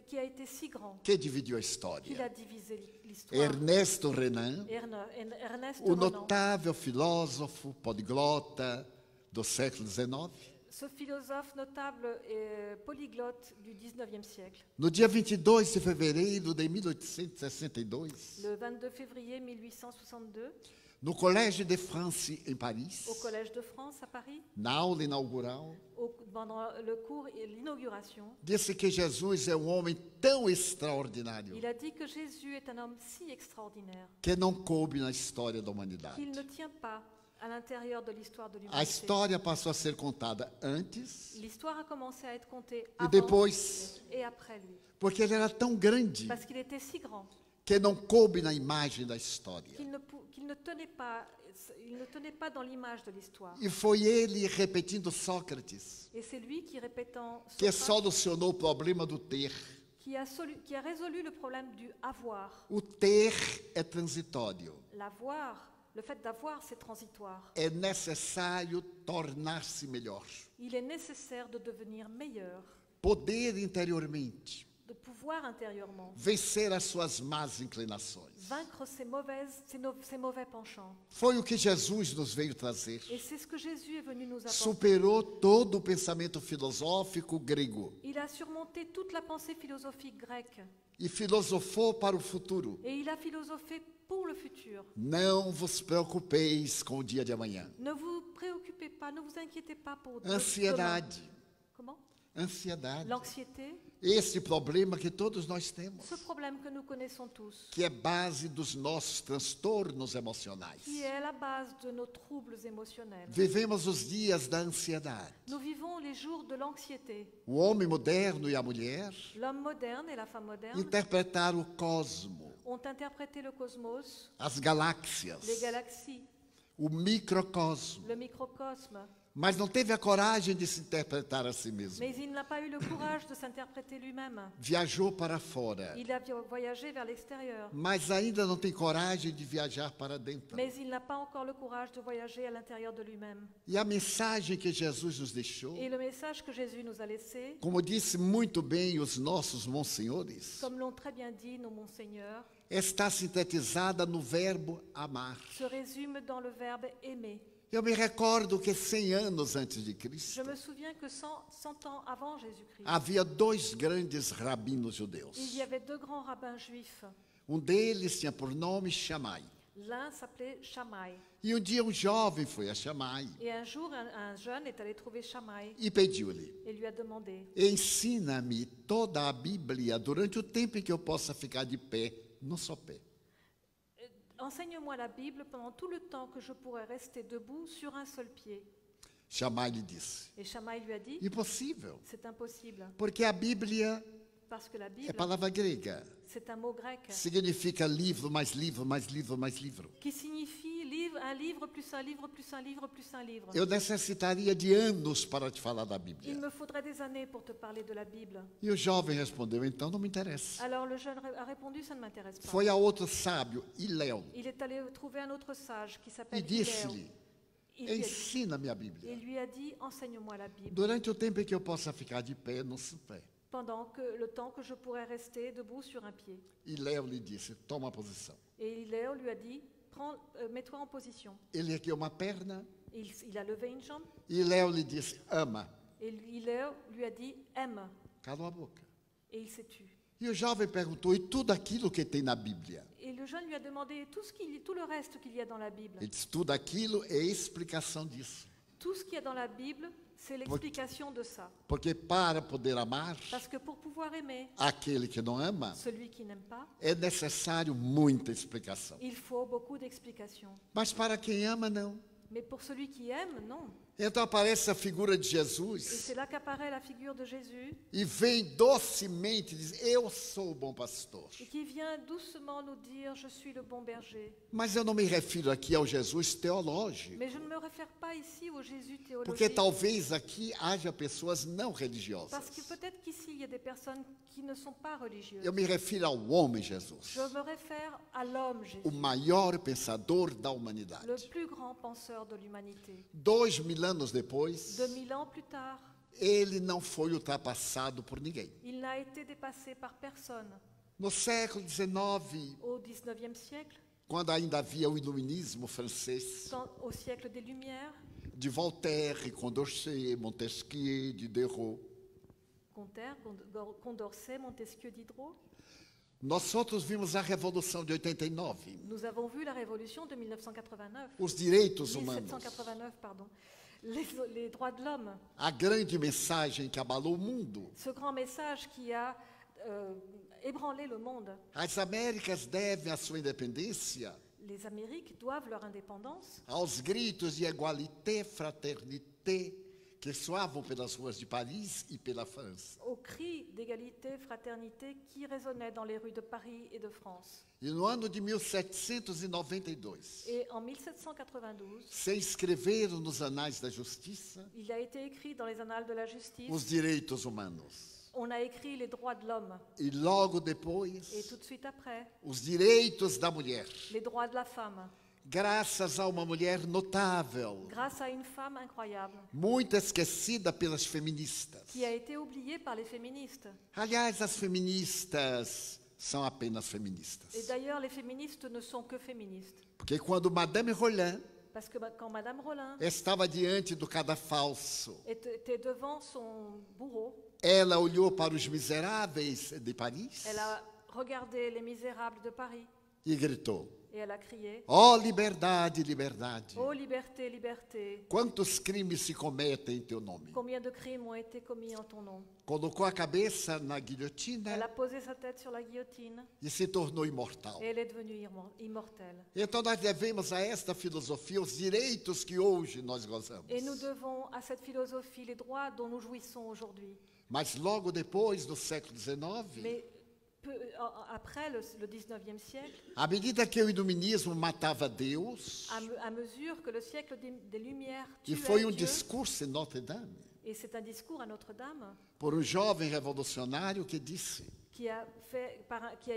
qui a été si grand que dividiu a qu'il história. a divisé l'histoire. Ernesto Renan, Ernest o Renan, notável filósofo poliglota do século XIX, ce philosophe notable et polyglotte du 19e siècle, no dia 22 de fevereiro de 1862, le 22 février 1862, no Collège de France em Paris, au Collège de France à Paris, na aula inaugural, pendant le cours et l'inauguration, disse que Jesus é um homem tão extraordinário il a dit que Jésus est un homme si extraordinaire que não coube na história da humanidade. qu'il ne tient pas à l'intérieur de l'histoire de A l'humanité. história passou a ser contada antes L'histoire a commencé à être contée e avant depois, et après lui, porque ele era tão grande parce qu'il était si grand que não coube na imagem da história. qu'il ne tenait pas dans l'image de l'histoire. E foi ele repetindo Sócrates Et c'est lui qui, répétant que Socrate, solucionou o problema do ter. qui a résolu le problème du avoir. O ter é transitório. L'avoir, le fait d'avoir, c'est transitoire. É necessário tornar-se melhor. Il est nécessaire de devenir meilleur, Poder interiormente. de pouvoir intérieurement Vencer as suas más inclinações. vaincre ses mauvais penchants. Foi o que Jesus nos veio trazer. Et c'est ce que Jésus est venu nous apporter. Superou todo o pensamento filosófico grego Il a surmonté toute la pensée philosophique grecque e filosofou para o futuro. et il a philosophé pour le futur. Não vos preocupeis com o dia de amanhã. Ne vous préoccupez pas, ne vous inquiétez pas pour Ansiedade. demain. Comment? Ansiedade. L'anxiété, Esse problema que todos nós temos, ce problème que nous connaissons tous, que é base dos nossos transtornos emocionais. qui est la base de nos troubles émotionnels. Vivemos os dias da ansiedade. Nous vivons les jours de l'anxiété. O homem moderno e a mulher L'homme moderne et la femme moderne interpretaram o cosmo, ont interprété le cosmos, as galáxias, les galaxies, o microcosmo, le microcosme, mas não teve a coragem de se interpretar a si mesmo. mais il n'a pas eu le courage de s'interpréter lui-même. Viajou para fora, Il a voyagé vers l'extérieur, mas ainda não tem coragem de viajar para dentro. mais il n'a pas encore le courage de voyager à l'intérieur de lui-même. E a mensagem que Jesus nos deixou, Et le message que Jésus nous a laissé, como disse muito bem os nossos monsenhores, comme l'ont très bien dit nos monseigneurs, está sintetizada no verbo amar. se résume dans le verbe aimer. Eu me recordo que 100 anos antes de Je Cristo, me souviens que 100 ans avant Jésus-Christ, havia dois grandes rabinos judeus. il y avait deux grands rabbins juifs. Deles tinha por nome Shammai. L'un s'appelait Shammai. E dia jovem foi a Shammai Et un jour, un jeune est allé trouver Shammai e pediu-lhe: et lui a demandé, ensina-me toda a Bíblia durante o tempo em que eu possa ficar de pé no sopé. enseigne-moi la Bible pendant tout le temps que je pourrais rester debout sur un seul pied. Shammai lhe disse: Et Shammai lui a dit, impossível, c'est impossible, porque a Bíblia parce que la É Bible, palavra grega. c'est un mot grec Significa livro, mais livro, mais livro, mais livro. qui signifie livre, un livre, plus un livre, plus un livre, plus un livre. Eu necessitaria de anos para te falar da Il Bíblia. me faudrait des années pour te parler de la Bible. E o jovem respondeu, então não me interessa. Alors le jeune a répondu, ça ne m'intéresse pas. Foi a outro sábio, Iléu, Il est allé trouver un autre sage qui e s'appelle disse-lhe, Iléo. ensina-me a Bíblia. Il lui a dit, enseigne-moi la Bible, Durante o tempo em que eu possa ficar de pé no pé. pendant que le temps que je pourrais rester debout sur un pied. Iléu lhe disse, toma a posição. Et Iléo lui a dit, mets-toi en position. Ele ergueu uma perna, Il a levé une jambe, e Iléu lhe disse, ama. et Iléo lui a dit, aime. Calou a boca. Et il s'est tu. E o jovem perguntou, e tudo aquilo que tem na Bíblia? Et le jeune lui a demandé tout le reste qu'il y a dans la Bible. Ele disse, tudo aquilo é explicação disso. Tout ce qu'il y a dans la Bible, c'est l'explication de ça. Porque para poder amar Parce que pour pouvoir aimer aquele que não ama, celui qui n'aime pas, é necessário muita explicação. il faut beaucoup d'explications. Mas para quem ama, não. Mais pour celui qui aime, non. Então aparece a figura de Et Jesus c'est là qu'apparaît la figure de Jésus e vem docemente diz: eu sou o bom pastor. et qui vient doucement nous dire, je suis le bon berger. Mas eu não me refiro aqui ao Jesus teológico, Mais je ne me réfère pas ici au Jésus porque théologique. talvez aqui haja pessoas não religiosas. Parce que peut-être qu'ici, il y a des personnes qui ne sont pas religieuses. Eu me refiro ao homem Jesus, Je me réfère à l'homme Jésus, o maior pensador da le humanidade. plus grand penseur de l'humanité. 2000 anos depois, 2000 ans plus tard, ele não foi ultrapassado por ninguém. il n'a été dépassé par personne. No século XIX, Au XIXe siècle, quando ainda havia o iluminismo francês, au siècle des Lumières, de Voltaire, Condorcet, Montesquieu, Diderot, Condorcet, Montesquieu, Diderot, nós outros vimos a Revolução de 89, nous avons vu la révolution de 1989. os direitos humanos, 1789, pardon. Les droits de l'homme, a grande mensagem que abalou o mundo. ce grand message qui a ébranlé le monde. As Américas devem a sua independência Les Amériques doivent leur indépendance aos gritos de égalité, fraternité que soavam pelas ruas de Paris e pela França. aux cris d'égalité, fraternité qui résonnaient dans les rues de Paris et de France. E no ano de 1792, Et en 1792, se inscreveram nos anais da justiça il a été écrit dans les annales de la justice, os direitos humanos. on a écrit les droits de l'homme. E logo Et depois, tout de suite après, os direitos da mulher. les droits de la femme. Graças a uma mulher notável, Grâce à une femme incroyable muito esquecida pelas feministas. qui a été oubliée par les féministes. Aliás, as feministas são apenas Et feministas. d'ailleurs, les féministes ne sont que féministes. Porque quando Madame Roland Parce que quand Madame Rollin estava diante do cadafalso, était devant son bourreau, ela olhou para os miseráveis de Paris elle a regardé les misérables de Paris e gritou: et elle a crié ó liberdade, liberdade! « Oh liberté, liberté, Quantos crimes se cometem em teu nome? combien de crimes ont été commis en ton nom ?» Colocou a cabeça na Elle a guilhotina posé sa tête sur la guillotine e se tornou imortal. et elle est devenue immortelle. Então nós devemos a esta filosofia os direitos que hoje nós gozamos. Et nous devons à cette philosophie les droits dont nous jouissons aujourd'hui. Mas logo depois, no século XIX, Mais après le 19e siècle, à medida que o iluminismo matava Deus, à mesure que le siècle des Lumières e tuait foi Dieu, discurso em Notre-Dame, et c'est un discours à Notre-Dame por jovem revolucionário que disse: qui a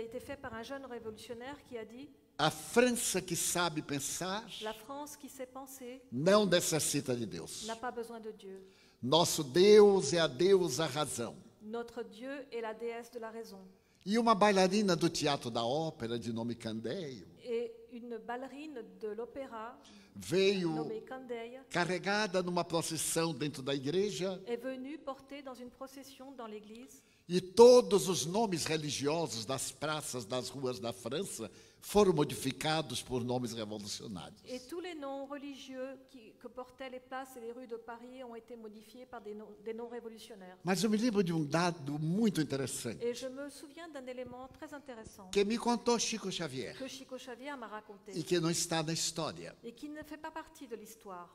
été fait par un jeune révolutionnaire qui a dit a França que sabe pensar « La France qui sait penser não necessita de Deus. n'a pas besoin de Dieu. Nosso Deus é a deusa razão. Notre Dieu est la déesse de la raison. » E uma bailarina do Teatro da Ópera, de nome Candeio, Et une ballerine de l'opéra veio nommée Candeille carregada numa procissão dentro da igreja est venue porter dans une procession dans l'église. e todos os nomes religiosos das praças, das ruas da França foram modificados por nomes revolucionários. Et tous les noms religieux que portaient les places et les rues de Paris ont été modifiés par des noms révolutionnaires. Mas eu me lembro de dado muito interessante Et je me souviens d'un élément très intéressant que me contou Chico Xavier que Chico Xavier m'a raconté e que não está na história. et qui ne fait pas partie de l'histoire.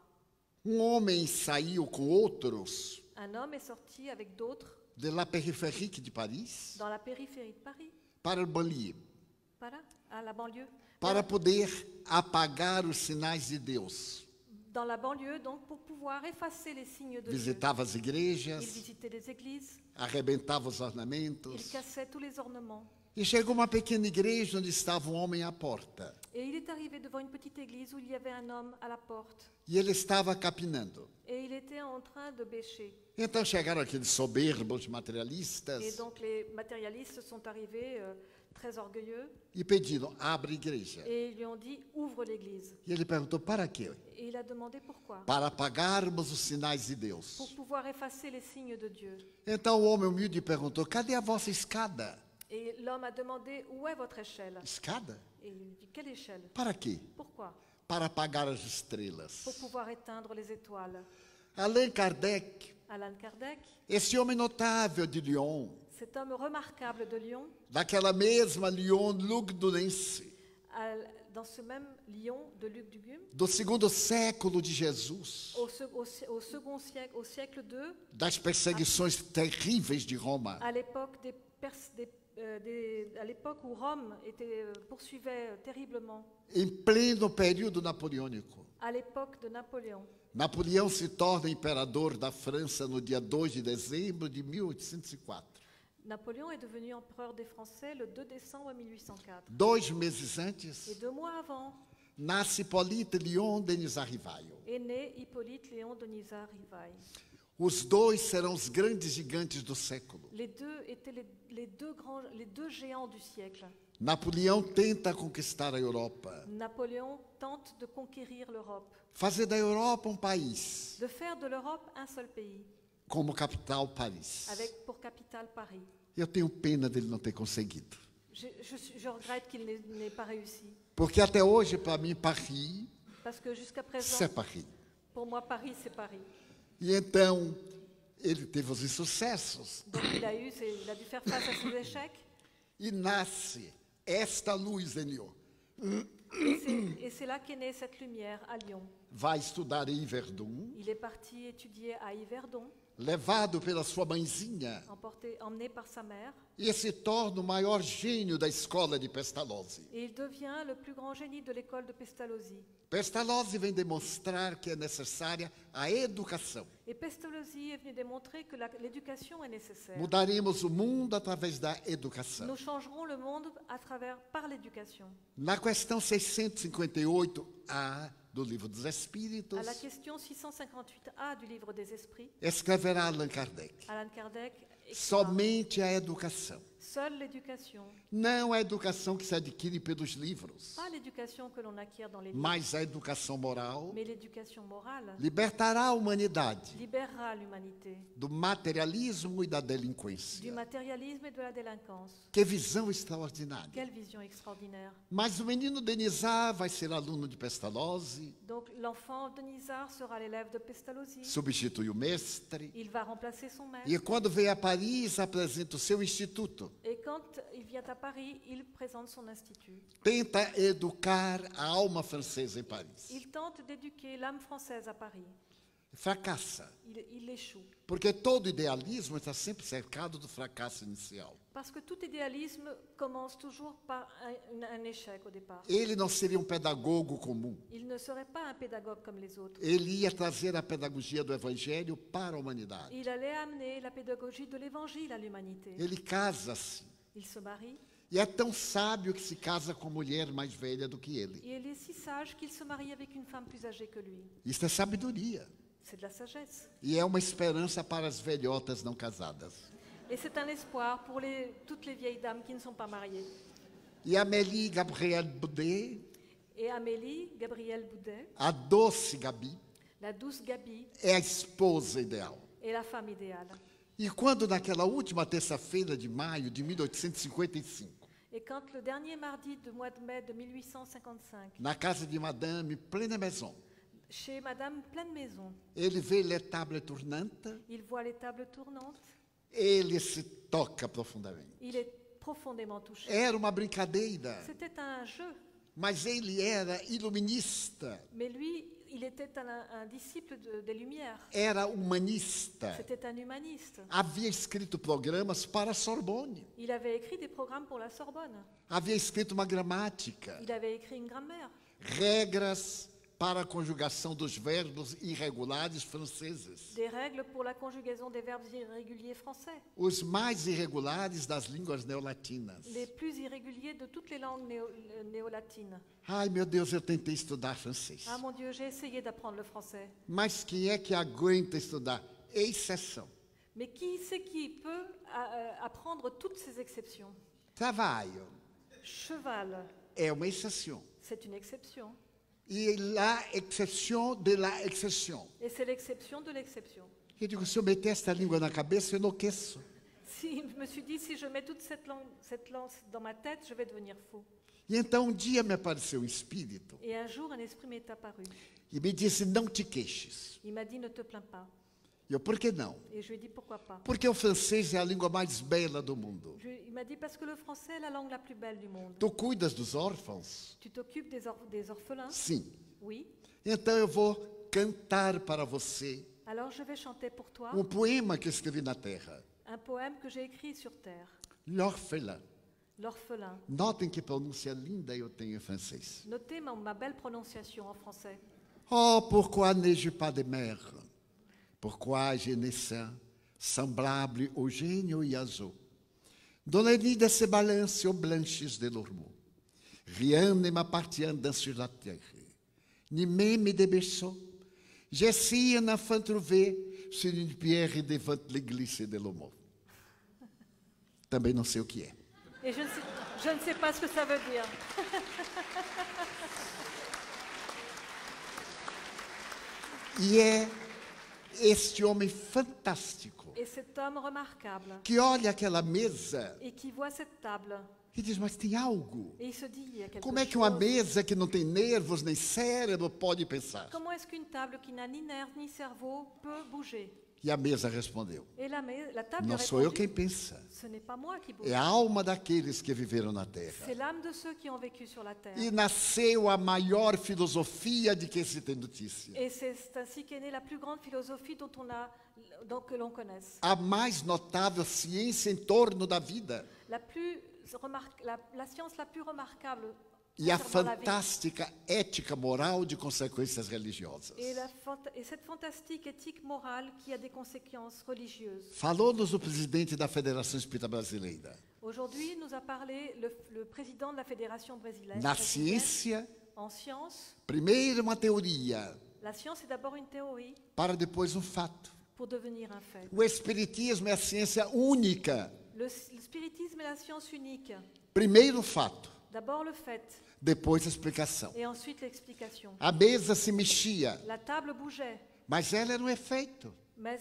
Homem saiu com outros Un homme est sorti avec d'autres de la périphérique de Paris dans la périphérie de Paris, para o banlieue, à la banlieue. para poder apagar os sinais de Deus. Dans la banlieue, donc, pour pouvoir effacer les signes de Dieu. Visitava as Il igrejas, visitait les églises, arrebentava os il ornamentos. cassait tous les ornements. E chegou uma pequena igreja onde estava um homem à porta. Et il est arrivé devant une petite église où il y avait un homme à la porte. E ele estava capinando. Et il était en train de bêcher. Então chegaram aqueles soberbos Et materialistas donc les matérialistes sont arrivés très orgueilleux e pediram, abre a igreja. et ils lui ont dit, ouvre l'église. E ele perguntou, para quê? Et il a demandé pourquoi. Para apagarmos os sinais de Deus. Pour pouvoir effacer les signes de Dieu. Então o homem humilde perguntou, cadê a vossa escada? Et l'homme a demandé, où est votre échelle? Escada? Et il lui dit, quelle échelle? Para quê? Pourquoi? Para apagar as estrelas. Pour pouvoir éteindre les étoiles. Allan Kardec, Allan Kardec, esse homem notável de Lyon, cet homme remarquable de Lyon, daquela mesma Lyon lugdunense, dans ce même Lyon de Luc Dugum, do segundo século de Jesus, au second siècle, au siècle II, das perseguições terríveis de Roma, à l'époque à l'époque où Rome poursuivait terriblement, em pleno período napoleônico. à l'époque de Napoléon. Napoleão se torna imperador da França no dia 2 de dezembro de 1804. Napoléon est devenu empereur des Français le 2 décembre 1804. 2 meses antes, Et 2 mois avant, nasce Hippolyte Léon Denis Arrivaio. est né Hippolyte Léon Denisard Rivail. Os dois serão os grandes gigantes do século. Les deux étaient les deux géants du siècle. Napoleão tenta conquistar a Europa, Napoléon tente de conquérir l'Europe, fazer da Europa um país, de faire de l'Europe un seul pays, como capital Paris. avec pour capitale Paris. Eu tenho pena dele não ter conseguido. Je regrette qu'il n'ait pas réussi, Porque até hoje, para mim, Paris, parce que jusqu'à présent, c'est Paris. pour moi, Paris, c'est Paris. E então, ele teve os insucessos. Donc il a dû faire face à ses échecs, E nasce esta luz em Lyon. et c'est là qu'est née cette lumière à Lyon. Vai estudar em Verdun, Il est parti étudier à Yverdon, levado pela sua mãezinha, emmené par sa mère, e se torna o maior gênio da escola de Pestalozzi. et il devient le plus grand génie de l'école de Pestalozzi. Pestalozzi vem demonstrar que é necessária a educação. Et Pestalozzi est venu démontrer que l'éducation est nécessaire. Mudaremos o mundo através da educação. Nous changerons le monde par l'éducation. Na questão 658A do Livro dos Espíritos, À la question 658A du livre des esprits, escreverá Allan Kardec: Allan Kardec écrira, somente a educação. seule l'éducation, Não a educação que se adquire pelos livros, pas l'éducation que l'on acquiert dans les livres, mas a educação moral mais l'éducation morale, libertará a humanidade libérera l'humanité do materialismo e da du delinquência. matérialisme et de la délinquance. Que visão extraordinária. Quelle vision extraordinaire. Mas o menino Denisard vai ser aluno de Pestalozzi, Donc l'enfant de Nizar sera l'élève de Pestalozzi. substitui o mestre, Il va remplacer son maître. e quando vem a Paris, apresenta o seu instituto. Et quand il vient à Paris, il présente son institut. Tenta educar a alma francesa em Paris. Il tente d'éduquer l'âme française à Paris. Fracassa, Il échoue. porque todo idealismo está sempre cercado do fracasso inicial. Parce que tout idéalisme commence toujours par un échec au départ. Ele não seria um pedagogo comum. Il ne serait pas un pédagogue comme les autres. Ele ia trazer a pedagogia do evangelho para a humanidade. Il allait amener la pédagogie de l'évangile à l'humanité. Ele casa-se. Il se marie E é tão sábio que se casa com mulher mais velha do que ele. et il est si sage qu'il se marie avec une femme plus âgée que lui. Isso é sabedoria. C'est de la sagesse. E é uma esperança para as velhotas não casadas. Et c'est un espoir pour toutes les vieilles dames qui ne sont pas mariées. E Amélie Gabrielle Boudet, Et Amélie, Gabrielle Boudet, a doce Gabi, la douce Gabi, é a esposa ideal. est la femme idéale. E quando naquela última terça-feira de maio de 1855, Et quand le dernier mardi du mois de mai de 1855, na casa de Madame Pleine Maison, chez Madame Pleine Maison, ele vê les tables tournantes, il voit les tables tournantes, ele se toca profundamente. il est profondément touché. Era uma brincadeira. C'était un jeu. mas ele era iluminista, Mais lui, il était un disciple des Lumières. era humanista, C'était un humaniste. havia escrito programas para a Sorbonne, Il avait écrit des programmes pour la Sorbonne. havia escrito uma gramática, Il avait écrit une grammaire, regras para a conjugação dos verbos irregulares franceses, des règles pour la conjugaison des verbes irréguliers français, os mais irregulares das línguas neolatinas. les plus irréguliers de toutes les langues néolatines. Ai, meu Deus, eu tentei estudar francês. Ah mon Dieu, j'ai essayé d'apprendre le français. Mas quem é que aguenta estudar? Exceção. Mais qui c'est qui peut apprendre toutes ces exceptions? Trabalho Cheval, é uma exceção. c'est une exception. E la exceção de la exceção. Et c'est l'exception de l'exception. Eu digo, se eu meter esta língua na cabeça, eu enlouqueço. Si, je me suis dit, si je mets toute cette langue dans ma tête, je vais devenir fou. E então um dia me apareceu um espírito Et un jour, un esprit m'est apparu. e me disse, não te queixes. Il m'a dit, ne te plains pas. E eu, por que não? Et je lui ai dit, pourquoi pas? Porque o francês é a língua mais bela do mundo. Il m'a dit, parce que le français est la langue la plus belle du monde. Tu cuidas dos órfãos? Tu t'occupes des orphelins? Sim. Oui. Então eu vou cantar para você Alors je vais chanter pour toi um poema que escrevi na terra. un poème que j'ai écrit sur terre. L'orphelin. L'orphelin. Notem que pronúncia linda eu tenho em francês. Notez ma belle prononciation en français. Oh, pourquoi n'ai-je pas de mère? Pourquoi je naissais semblable au génie oiseau? Dans les nids de ces balances aux blanches de l'ormeau. Rien ne m'appartient sur la terre, ni même des berceaux. Je suis un enfant trouvé sur une pierre devant l'église de l'Homo. Também não sei o que é. Et je ne sais pas ce que ça veut dire. E é este homem fantástico Et cet homme remarquable, que olha aquela mesa et qui voit cette table, e diz, mas tem algo. et il se dit, il y a quelque Como é que uma chose. mesa que não tem nervos nem cérebro pode pensar? Comment est-ce qu'une table qui n'a ni nerfs ni cerveau peut bouger? E a mesa respondeu, Et la table não a sou eu répondu, quem pensa, ce n'est pas moi qui bouge, é a alma daqueles que viveram na terra. c'est l'âme de ceux qui ont vécu sur la terre. E nasceu a maior filosofia de que se tem notícia. Et c'est ainsi qu'est née la plus grande philosophie que l'on connaisse. A mais notável ciência em torno da vida La science la plus remarquable e a concernant la vie. fantástica ética moral de consequências religiosas. Et cette fantastique éthique morale qui a des conséquences religieuses. Falou-nos o presidente da Federação Espírita Brasileira. Aujourd'hui, nous a parlé le président de la Fédération brésilienne. Na ciência, En science, primeiro uma teoria, la science est d'abord une théorie para depois um fato. pour devenir un fait. O espiritismo é a ciência única. Le spiritisme est la science unique. Primeiro o fato, D'abord le fait depois a explicação. et ensuite l'explication. A mesa se mexia, La table bougeait, mas ela era um efeito mais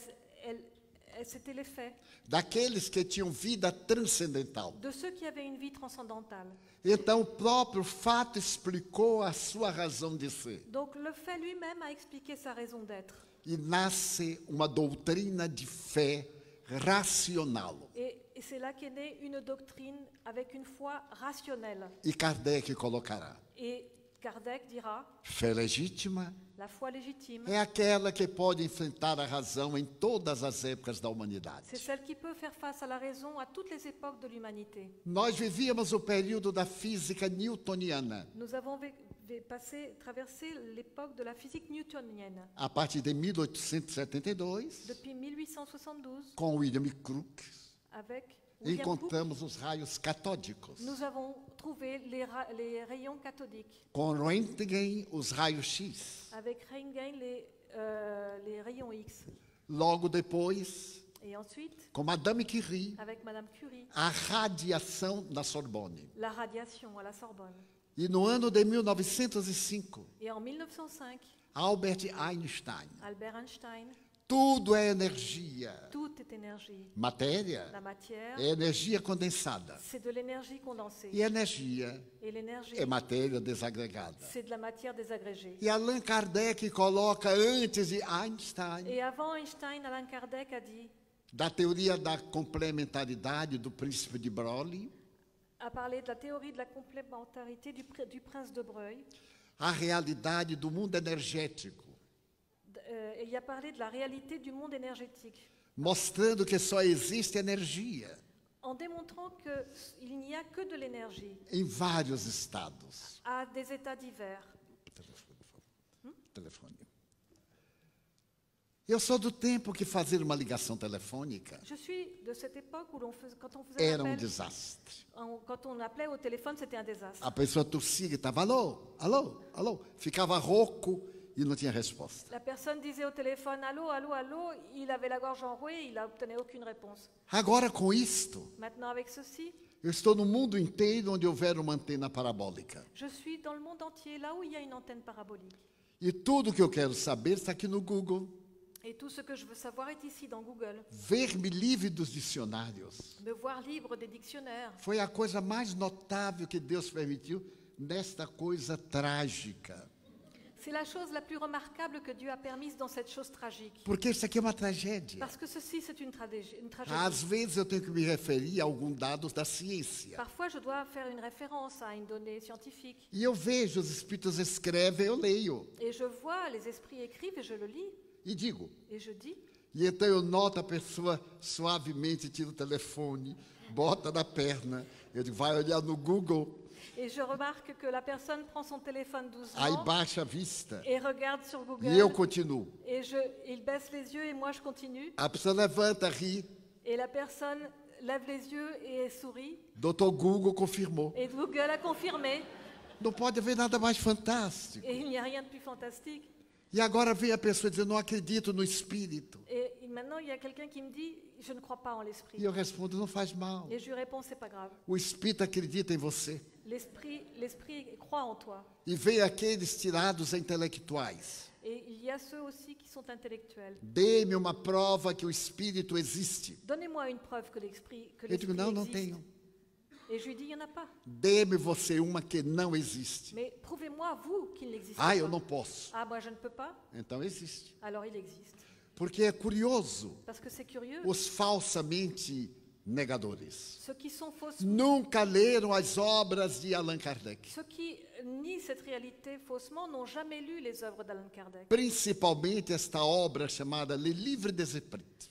c'était l'effet daqueles que tinham vida transcendental. de ceux qui avaient une vie transcendantale. Então o próprio fato explicou a sua razão de ser. Donc le fait lui-même a expliqué sa raison d'être. E nasce uma doutrina de fé racional. Et c'est là qu'est née une doctrine avec une foi rationnelle. E Kardec colocará: Et Kardec dira, fé legítima la foi légitime, é aquela que pode enfrentar a razão em todas as épocas da humanidade. c'est celle qui peut faire face à la raison à toutes les époques de l'humanité. Nós vivíamos o período da física newtoniana, Nous avons traversé l'époque de la physique newtonienne. a partir de 1872, Depuis 1872, com William Crookes, avec William Crookes, encontramos os raios catódicos. nous avons trouvé les rayons cathodiques. Com Röntgen, os raios X. Avec Röntgen, les rayons X. Logo depois, Et ensuite, com Madame Curie, avec Madame Curie, a radiação na Sorbonne. la radiation à la Sorbonne. E no ano de 1905, Et en 1905, Albert Einstein. Albert Einstein, Tudo é energia. tout est énergie. Matéria La matière, é energia condensada. c'est de l'énergie condensée. E energia Et l'énergie, é matéria desagregada. c'est de la matière désagrégée. E Allan Kardec coloca antes de Einstein, Et avant Einstein, Allan Kardec a dit, da teoria da complementaridade do príncipe de Broglie, a parlé de la théorie de la complémentarité du prince de Breuil. a realidade do mundo energético, Il a parlé de la réalité du monde énergétique, mostrando que só existe energia en démontrant qu'il n'y a que de l'énergie em vários estados. à des états divers. Telefone, por favor. Telefone. Eu sou do tempo que fazer uma ligação telefônica Je suis de cette époque où quand on faisait era um l'appel, desastre. quand on appelait au téléphone, c'était un désastre. A pessoa tossia e estava alô, alô, alô. Ficava rouco e não tinha resposta. La personne disait au téléphone allô, allô, allô, il avait la gorge enrouée, il n'obtenait aucune réponse. Agora, com isto, Maintenant, avec ceci, eu estou no mundo inteiro onde houver uma antena parabólica. je suis dans le monde entier, là où il y a une antenne parabolique. E tudo que eu quero saber está aqui no Google. Et tout ce que je veux savoir est ici dans Google. Ver-me livre dos dicionários. Me voir libre des dictionnaires. Foi a coisa mais notável que Deus permitiu nesta coisa trágica. C'est la chose la plus remarquable que Dieu a permise dans cette chose tragique. Porque isso aqui é uma tragédia. Parce que ceci, c'est une tragédie. Às vezes eu tenho que me referir a alguns dados da ciência. Parfois, je dois faire une référence à une donnée scientifique. E eu vejo, os espíritos escrevem, eu leio. Et je vois, les esprits écrivent et je le lis. E digo. Et je dis. E então eu noto a pessoa suavemente tira o telefone, bota na perna. Eu digo, vai olhar no Google. Et je remarque que la personne prend son téléphone Aí doucement baixa a vista. et regarde sur Google. E eu continuo. Et il baisse les yeux et moi je continue. A pessoa levanta, ri. Et la personne lève les yeux et sourit. Doutor Google confirmou. Et Google a confirmé. Não pode haver nada mais fantástico. Et il n'y a rien de plus fantastique. E agora vem a pessoa dizendo, não acredito no espírito. Et maintenant, il y a quelqu'un qui me dit, je ne crois pas en l'esprit. E eu respondo, não faz mal. Et je lui réponds, c'est pas grave. O espírito acredita em você. L'esprit croit en toi. E vem aqueles tirados intelectuais. Et il y a ceux aussi qui sont intellectuels. Dê-me uma prova que o espírito existe. Donnez-moi une preuve que l'esprit Eu digo, não, não existe. tenho. Et je lui dis, il n'y en a pas. Dê-me você uma que não existe. Mais prouvez-moi, vous, qu'il n'existe Ah, pas. eu não posso. Ah, moi, je ne peux pas. Então existe. Alors, il existe. Porque é curioso, Parce que c'est curieux. os falsamente negadores Ceux qui sont fausses, nunca leram as obras de Allan Kardec. ceux qui nient cette réalité faussement n'ont jamais lu les œuvres d'Allan Kardec. Principalmente esta obra chamada Le Livre des Esprits.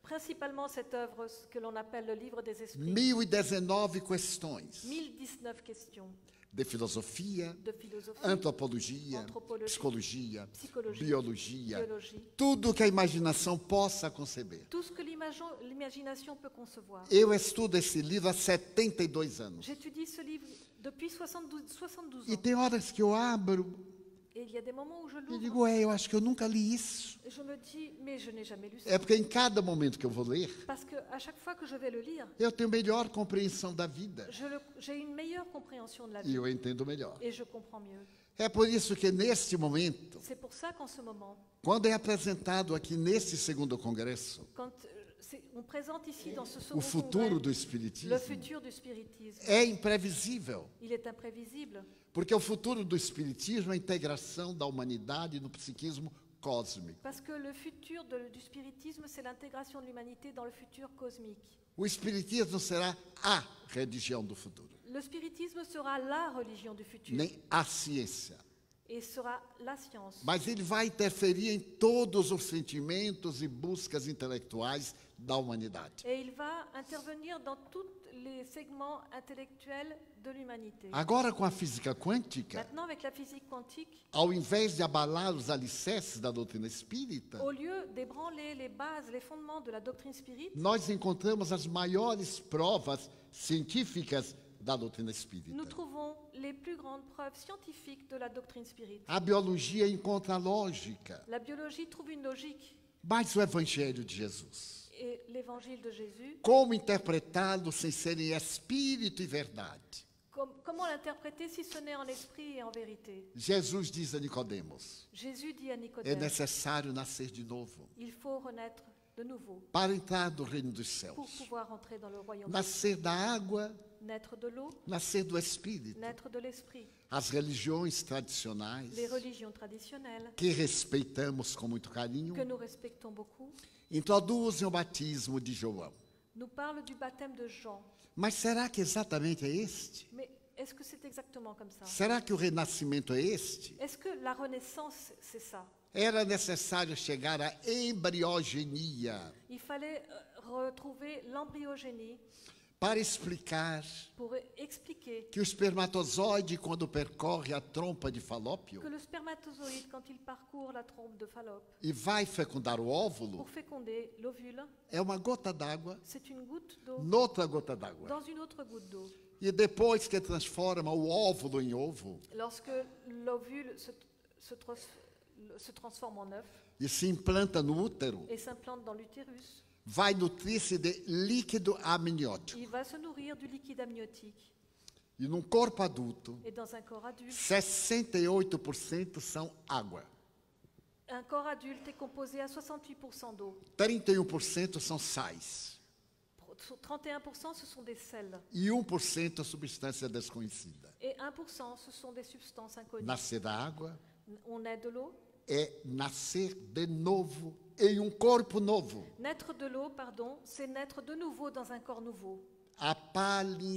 Principalement cette œuvre que l'on appelle le livre des esprits. 1019 questões 1019 questions de filosofia, de philosophie, antropologia, Antropologia, psicologia, psychologie, biologia, biologie. tudo que a imaginação possa conceber. Tout ce que l'imagination peut concevoir. Eu estudo esse livro há 72 anos. J'étudie ce livre depuis 72 E ans. tem horas que eu abro Et il y a des moments où je e l'ouvre digo, eu acho que eu nunca li isso. et je me dis, mais je n'ai jamais lu ça. É porque em cada momento que eu vou ler, Parce qu'à chaque fois que je vais le lire, eu tenho melhor compreensão da vida. j'ai une meilleure compréhension de la E vie eu entendo melhor. et je comprends mieux. É por isso que neste momento, C'est pour ça qu'en ce moment, quando é apresentado aqui neste segundo congresso, quand on présente ici dans ce o second futuro congrès do le Espiritismo, futur du spiritisme, é imprevisível. il est imprévisible. Porque o futuro do Espiritismo é a integração da humanidade no psiquismo cósmico. Parce que le futur du spiritisme, c'est l'intégration de l'humanité dans le futur cosmique. O Espiritismo será a religião do futuro, Le spiritisme sera la religion du futur nem a ciência. et sera la science. Mas ele vai interferir em todos os sentimentos e buscas intelectuais da humanidade. Et il va intervenir dans tous les segments intellectuels de l'humanité. Agora, com a física quântica, Maintenant, avec la physique quantique, ao invés de abalar os alicerces da doutrina espírita, au lieu d'ébranler les bases, les fondements de la doctrine spirite, nós encontramos as maiores provas científicas da doutrina espírita. nous trouvons les plus grandes preuves scientifiques de la doctrine spirite. A biologia encontra a lógica, La biologie trouve une logique mas o Evangelho de Jesus, et l'évangile de Jésus, como interpretá-lo sem ser em espírito e verdade? comment l'interpréter si ce n'est en esprit et en vérité? Jesus diz a Nicodemos, Jésus dit à é Nicodème, necessário nascer de novo il faut renaître de nouveau para entrar no reino dos pour céus. pouvoir entrer dans le royaume. Nascer da água, Naître de l'eau, nascer do espírito. naître de l'esprit. As religiões tradicionais, Les religions traditionnelles, que respeitamos com muito carinho, que nous respectons beaucoup, introduzem o batismo de João. nous parlent du baptême de Jean. Mas será que exatamente é este? Mais est-ce que c'est exactement comme ça? Será que o renascimento é este? Est-ce que la Renaissance, c'est ça? Era necessário chegar à embriogenia Il fallait retrouver l'embryogénie para explicar pour expliquer que o espermatozoide, quando percorre a trompa de Falópio que le spermatozoïde, quand il parcourt la trompe de Fallope e vai fecundar o óvulo, pour féconder l'ovule, é uma gota d'água c'est une goutte d'eau noutra gota d'água. dans une autre goutte d'eau. E depois que transforma o óvulo em ovo Lorsque l'ovule se transforme en œuf e se implanta no útero, et s'implante dans l'utérus, vai nutrir-se de líquido amniótico. il va se nourrir du liquide amniotique. E num corpo adulto, Et dans un corps adulte, 68% são água, un corps adulte est composé à 68% d'eau. 31% são sais 31% ce sont des sels e 1% substância desconhecida. et 1% ce sont des substances inconnues. Nascer da água On est de l'eau. é nascer de novo em um corpo novo. Naître de l'eau, pardon, c'est naître de nouveau dans un corps nouveau. A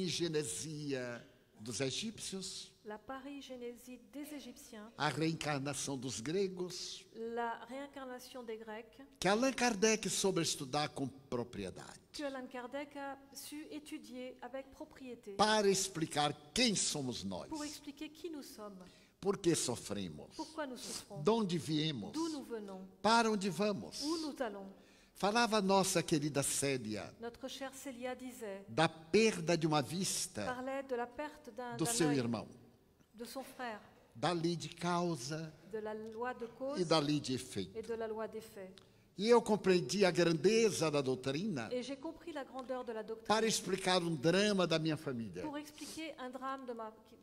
palingenesia dos egípcios, La parigénésie des Égyptiens, a reencarnação dos gregos, la réincarnation des Grecs, que Allan Kardec soube estudar com propriedade, que Allan Kardec a su étudier avec propriété para explicar quem somos nós, pour expliquer qui nous sommes, por que sofremos, pourquoi nous souffrons, de onde viemos, d'où nous venons, para onde vamos. où nous allons. Falava a nossa querida Célia Notre chère Célia disait, da perda de uma vista parlait de la perte do d'un seu œil, irmão, de son frère, da lei de causa de la loi de cause e da lei de efeito. et de la loi d'effet. E eu compreendi a grandeza da doutrina Et j'ai compris la grandeur de la doctrine para explicar um drama da minha família. pour expliquer un drame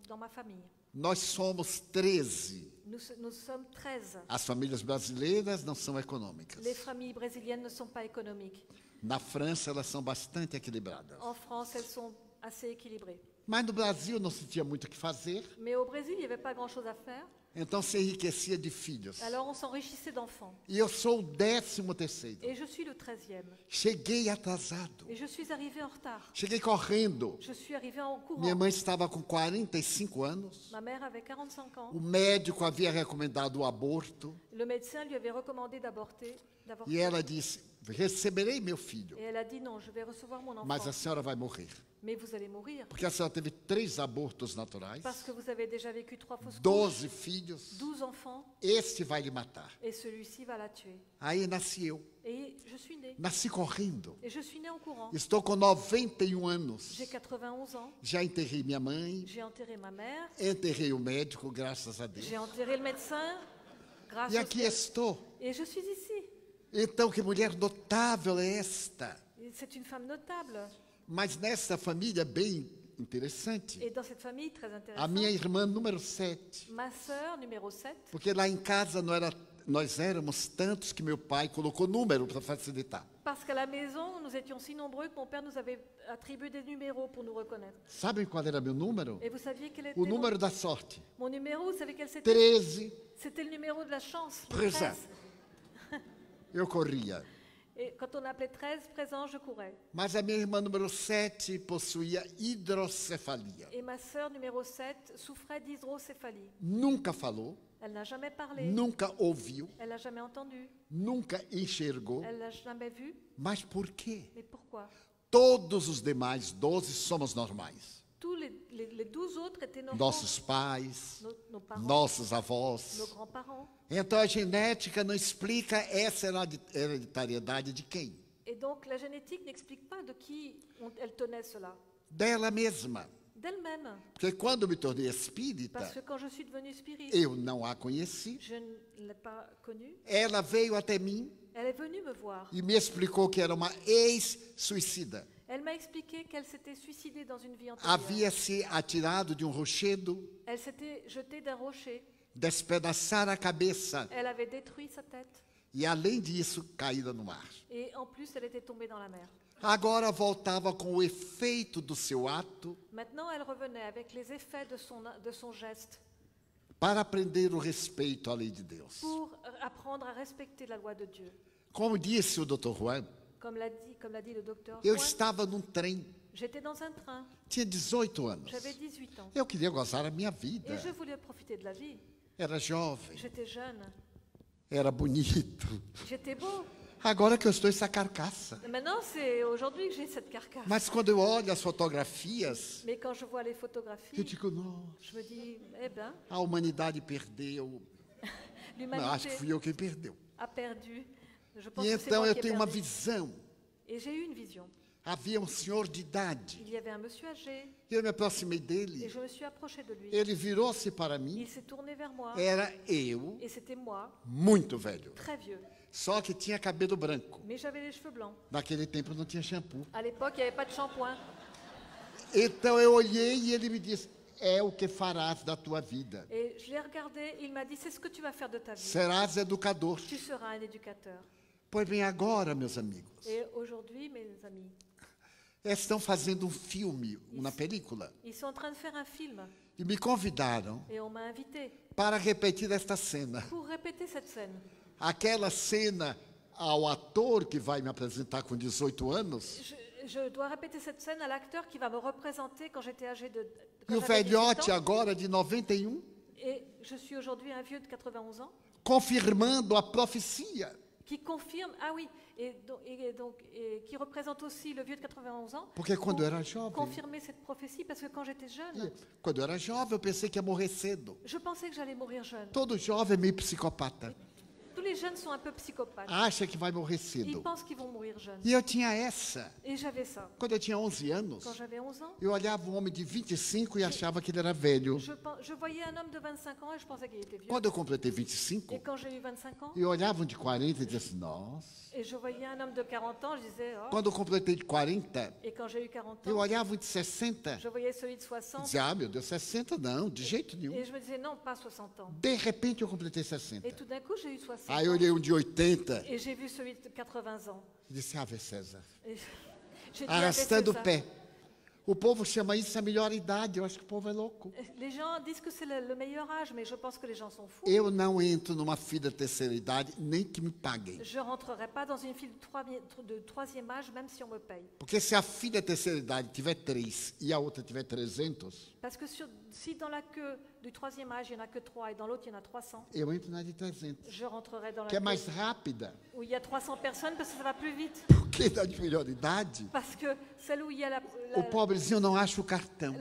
dans ma famille. Nós somos 13. Nous sommes 13. As famílias brasileiras não são econômicas. Les familles brésiliennes ne sont pas économiques. Na França, elas são bastante equilibradas. En France, elles sont assez équilibrées. Mas no Brasil não se tinha muito o que fazer, Mais au Brésil, il n'y avait pas grand-chose à faire. então se enriquecia de filhos. Alors on s'enrichissait d'enfants. E eu sou o 13º. Et je suis le 13e. Cheguei atrasado. Et je suis arrivée en retard. Cheguei correndo. Je suis arrivée en courant. Minha mãe estava com 45 anos. Ma mère avait 45 ans. O médico havia recomendado o aborto. Le médecin lui avait recommandé d'avorter. E ela disse: receberei meu filho, Et elle a dit non, je vais recevoir mon enfant. mas a senhora vai morrer. Mais vous allez mourir. Porque a senhora teve 3 abortos naturais, Parce que vous avez déjà vécu 3 fausses couches, 12 filhos. 12 enfants, Este vai lhe matar. et celui-ci va la tuer. Aí nasci eu. Et je suis née. Nasci correndo. Et je suis née en courant. Estou com 91 anos. J'ai 91 ans. Já enterrei minha mãe, J'ai enterré ma mère. enterrei o médico, graças a Deus. J'ai enterré le médecin. Grâce E au aqui ciel. estou. Et je suis ici. Então, que mulher notável é esta. Et c'est une femme notable. Mas nessa família bem interessante, Et dans cette famille très a intéressante, minha irmã número 7. ma sœur numéro 7, Porque lá em casa nós éramos tantos que meu pai colocou número para facilitar. parce qu'à la maison, nous étions si nombreux que mon père nous avait attribué des numéros pour nous reconnaître. Sabem qual era meu número? Et vous saviez quel était O número da sorte. mon numéro? Vous savez quel c'était? 13. C'était le numéro de la chance. le Présent. 13. Eu corria. Et quand on appelait 13 présents, je courais. Mas a minha irmã número 7 possuía hidrocefalia. Et ma sœur numéro 7 souffrait d'hydrocéphalie. Nunca falou, Elle n'a jamais parlé. nunca ouviu, Elle n'a jamais entendu. nunca enxergou. Elle n'a jamais vu. Mas por quê? Mais pourquoi? Todos os demais 12 somos normais. Tous les 12 autres étaient nos Nossos pais, nos parents, nossos avós. nos grands-parents. Então a genética não explica essa hereditariedade de quem? Et donc la génétique n'explique pas de qui elle tenait cela. Dela mesma. D'elle-même. Porque quando me tornei espírita, Parce que quand je suis devenue spirit, eu não a conheci. je ne l'ai pas connue. Ela veio até mim Elle est venue me voir. e me explicou que era uma ex-suicida. Elle m'a expliqué qu'elle s'était suicidée dans une vie antérieure. Havia se atirado de um rochedo, Elle s'était jetée d'un rocher. despedaçar a cabeça Elle avait détruit sa tête. e, além disso, caída no mar. Et en plus, elle était tombée dans la mer. Agora voltava com o efeito do seu ato Maintenant, elle revenait avec les effets de son geste para aprender o respeito à lei de Deus. pour apprendre à respecter la loi de Dieu. Como disse o Dr. Juan, Comme l'a dit le docteur eu Juan, estava num trem J'étais dans un train, Tinha 18 anos. j'avais 18 ans. Eu queria gozar a minha vida. Et je voulais profiter de la vie. Era jovem, J'étais jeune, era bonito. j'étais beau. Agora que eu estou essa carcaça. Maintenant, c'est aujourd'hui que j'ai cette carcasse. Mas quando eu olho as fotografias, Mais quand je vois les eu photographies, digo, nossa, je me dis, eh bien, a humanidade perdeu. Não, acho l'humanité que fui eu quem perdeu. a perdu. Je pense E que c'est então moi eu qui ai tenho uma perdu. visão. Et j'ai eu une vision. Havia um senhor de idade. Il y avait un monsieur âgé Eu me aproximei et dele. je me suis approchée de lui. Ele virou-se para mim. Il s'est tourné vers moi Era eu, et c'était moi, muito velho. très vieux. Só que tinha cabelo branco. Mais j'avais les cheveux blancs. Naquele tempo não tinha shampoo. À l'époque, il n'y avait pas de shampoing. Então eu olhei e ele me disse: é o que farás da tua vida. Et je l'ai regardé, il m'a dit, c'est ce que tu vas faire de ta vie. Serás educador. Tu seras un éducateur. Pois bem, agora, meus amigos, Et aujourd'hui, mes amis, estão fazendo um filme, uma película, ils sont en train de faire un film e me convidaram et on m'a invité para repetir esta cena. pour répéter cette scène. Aquela cena ao ator que vai me apresentar com 18 anos, Je dois répéter cette scène à l'acteur qui va me représenter quand j'étais âgé de... e quand o j'avais 18 velhote ans. agora de 91, Et je suis aujourd'hui un vieux de 91 ans confirmando a profecia. qui confirme, ah oui, et qui représente aussi le vieux de 91 ans, Porque quando eu era jovem, confirmer cette prophétie parce que quand j'étais jeune, quando eu era jovem, eu pensei que ia morrer cedo. je pensais que j'allais mourir jeune. Todo jovem é meio psicopata. Tous les jeunes sont un peu psychopathes. Acha que vai morrer Ils cedo. pensent qu'ils vont mourir jeunes. E eu tinha essa. Et j'avais ça. Quando eu tinha 11 anos, Quand j'avais 11 ans, eu olhava um homem de 25 e achava que ele era velho. je voyais un homme de 25 ans et je pensais qu'il était vieux. Quando eu completei Et 25, quand j'ai eu 25 ans, eu olhava um de 40 e dizia assim, nossa. et je voyais un homme de 40 ans, je disais, oh. Quando eu completei de 40, Et quand j'ai eu 40 eu ans, olhava um de 60 je voyais celui de e 60 dizia, ah, meu Deus, 60 não, de jeito nenhum. et je me disais, non, pas 60 ans. De repente eu completei 60. Et tout d'un coup, j'ai eu 60 Aí eu ans olhei um de 80 et j'ai vu celui de 80 ans. e disse, Ave César. Et j'ai dit, Arrastando o César. pé. O povo chama isso a melhor idade. Eu acho que o povo é louco. Les gens disent que c'est le meilleur âge, mais je pense que les gens sont fous. Eu não entro numa fila de terceira idade, nem que me paguem. Je ne rentrerai pas dans une file de troisième âge, même si on me paye. Porque se a filha de terceira idade tiver 3 e a outra tiver 300, Parce que si dans la queue du troisième âge, il n'y en a que 3 et dans l'autre, il y en a 300, eu entro na de 300. je rentrerai dans la Que é queue mais rápida. où il y a 300 personnes parce que ça va plus vite. Porque da de melhor idade, Parce que celle où il y a o pobrezinho não acha o cartão.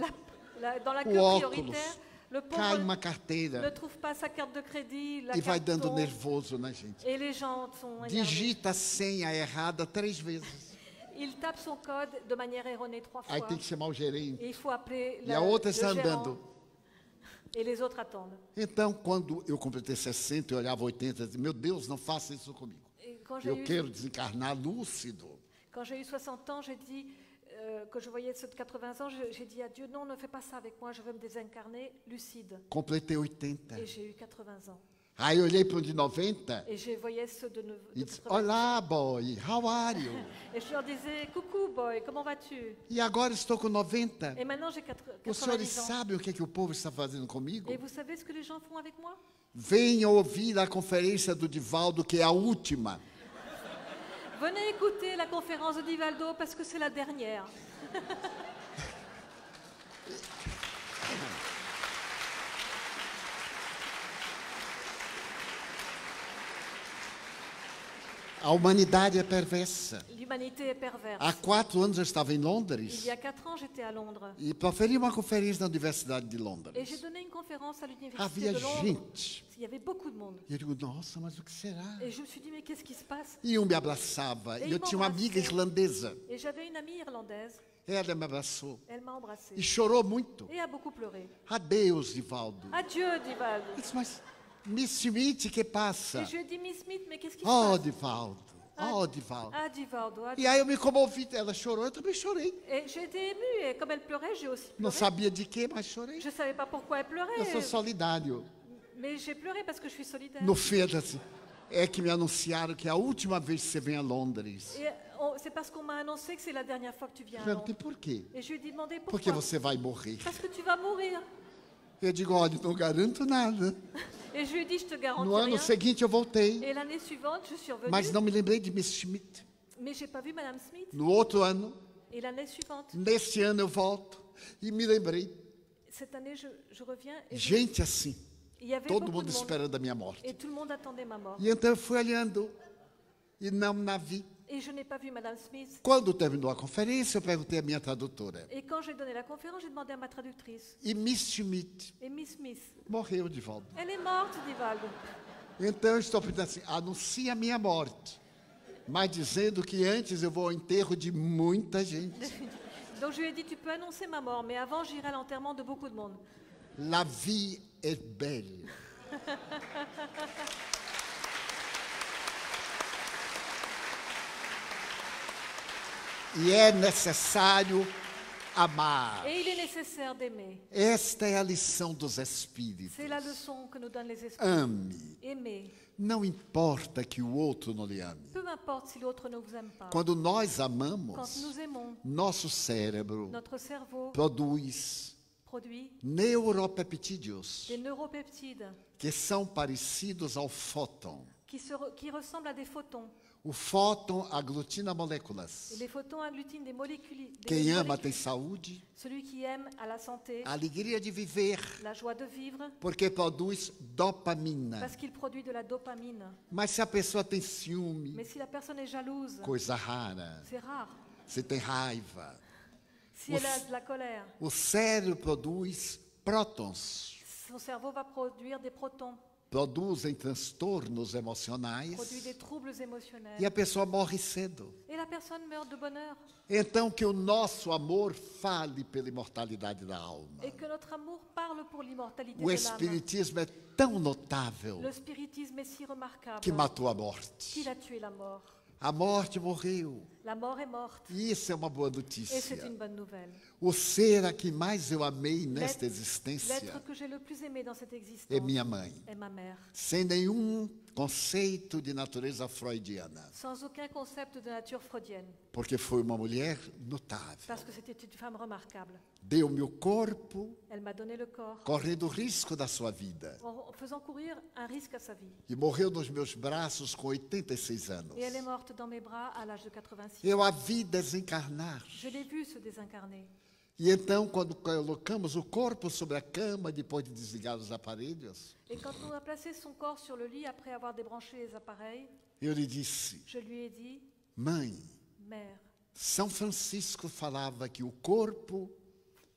dans la O queue óculos. prioritaire, le Cai pauvre uma ne carteira trouve pas sa carte de crédit, la e vai carte dando ton, nervoso na gente. et les gens sont énervés. Digita a senha errada 3 vezes. Il tape son code de manière erronée 3 fois. Aí tem que chamar o gerente. Et il faut appeler E a outra le está gérant, andando. et les autres attendent. Então, quando eu completei 60, eu olhava 80 e dizia, meu Deus, não faça isso comigo. Et quand Eu quero desencarnar lúcido. j'ai eu 60 ans, j'ai dit, que je voyais ceux de 80 ans, j'ai dit à Dieu, non, ne fais pas ça avec moi, je veux me désincarner lucide. Completei 80. Et j'ai eu 80 ans. Aí eu olhei para o de 90 Et je voyais ceux de e disse, 80 olá, boy, how are you? Et je leur disais, coucou boy, comment vas-tu? E agora estou com 90. Et maintenant j'ai Os senhores 90 ans. sabem o que o povo está fazendo comigo? Et vous savez ce que les gens font avec moi? Venham ouvir a conferência do Divaldo, que é a última. Venez écouter la conférence de Divaldo parce que c'est la dernière. A humanidade é perversa. L'humanité est perverse. Há 4 anos eu estava em Il Londres y a 4 ans, j'étais à Londres. e proferi uma conferência na Universidade de Et j'ai Londres. donné une conférence à l'université Havia de Londres. gente. Il y avait beaucoup de monde. E eu digo, nossa, mas o que será? Et je me suis dit, mais qu'est-ce qui se passe? E um me abraçava. E eu tinha uma amiga irlandesa. Et j'avais une amie irlandaise. Ela me abraçou Elle m'a embrassée. e chorou muito. Et a beaucoup pleuré. Adeus, Divaldo. Adieu, Divaldo. Eu disse, mas Miss Smith, que passa? Et je lui ai dit, Miss Smith, mais qu'est-ce qui se Oh, passe? Divaldo. Oh, Divaldo. Ah, Divaldo. Ah, E aí eu me comovi. Ela chorou, eu também chorei. Et j'ai été émue. Et comme elle pleurait, j'ai aussi Não pleuré. sabia de quê, mas chorei. Je ne savais pas pourquoi elle pleurait. Eu sou solidário. Mais j'ai pleuré parce que je suis solidaire. No fim, ela disse, é que me anunciaram que é a última vez que você vem a Londres. Et c'est parce qu'on m'a annoncé que c'est la dernière fois que tu viens Eu à perguntei, Londres. por quê? Et je lui ai demandé Porque pourquoi. você vai morrer. Parce que tu vas mourir. Eu digo, olha, não garanto nada. Et je lui ai dit, je te garantis No ano rien. seguinte eu voltei, Et l'année suivante, je suis revenue. mas não me lembrei de Miss Schmidt. Mais j'ai pas vu Madame Smith. No outro ano, Et l'année suivante, Neste ano eu volto e me lembrei, cette année, je reviens et gente assim, il y avait todo beaucoup mundo de monde. esperando a minha morte. Et tout le monde attendait ma mort. E então eu fui olhando e não na vi. Et je n'ai pas vu Madame Smith. Quando terminou a conferência, eu perguntei à minha tradutora. Et quand j'ai donné la conférence, j'ai demandé à ma traductrice. E Miss Schmidt Et Miss Smith, morreu de volta. elle est morte, dit Valdo. Então eu estou pedindo assim, anuncia a minha morte. Mas dizendo que antes eu vou ao enterro de muita gente. Donc je lui ai dit, tu peux annoncer ma mort, mais avant j'irai à l'enterrement de beaucoup de monde. La vie est belle. E é necessário amar. Et il est nécessaire d'aimer. Esta é a lição dos Espíritos. C'est la leçon que nous donnent les esprits. Ame. Aimer. Não importa que o outro não lhe ame. Peu importe si l'autre ne vous aime pas. Quando nós Quand amamos, nous aimons, nosso cérebro notre cerveau produz produit neuropeptídeos des neuropeptides que são parecidos ao fóton. qui ressemblent à des photons. O fóton aglutina moléculas. Et les photons agglutinent des molécules. Quem ama tem saúde, Celui qui aime a la santé, a alegria de viver, la joie de vivre, porque produz dopamina. parce qu'il produit de la dopamine. Mas se a pessoa tem ciúme, Mais si la personne est jalouse, coisa rara, c'est rare. se tem raiva, Si elle a de la colère, o cérebro produz prótons, son cerveau va produire des protons, produzem transtornos produit emocionais des troubles émotionnels. e a pessoa morre cedo. Et la personne meurt de bonheur. Então que o nosso amor fale pela imortalidade da alma. Et que notre amour parle pour l'immortalité O de l'âme. espiritismo é tão notável Le spiritisme est si remarquable que matou a morte. qu'il a tué la mort. A morte morreu. La mort est morte. E isso é uma boa Et c'est notícia. une bonne nouvelle. O ser a que mais eu amei nesta L'être existência que j'ai le plus aimé dans cette existence é minha mãe. est ma mère. Sem nenhum conceito de natureza freudiana. Sans aucun concept de nature freudienne. Porque foi uma mulher notável. Parce que c'était une femme remarquable. Deu-me o corpo, Elle m'a donné le corps correndo o risco da sua vida. en faisant courir un risque à sa vie. E morreu nos meus braços com 86 anos. Et elle est morte dans mes bras à l'âge de 86. Eu a vi desencarnar. Je l'ai vue se désincarner. E então, quando colocamos o corpo sobre a cama, depois de desligar os aparelhos, Et quand on a placé son corps sur le lit après avoir débranché les appareils, eu lhe disse: je lui ai dit, Mãe, mère, São Francisco falava que o corpo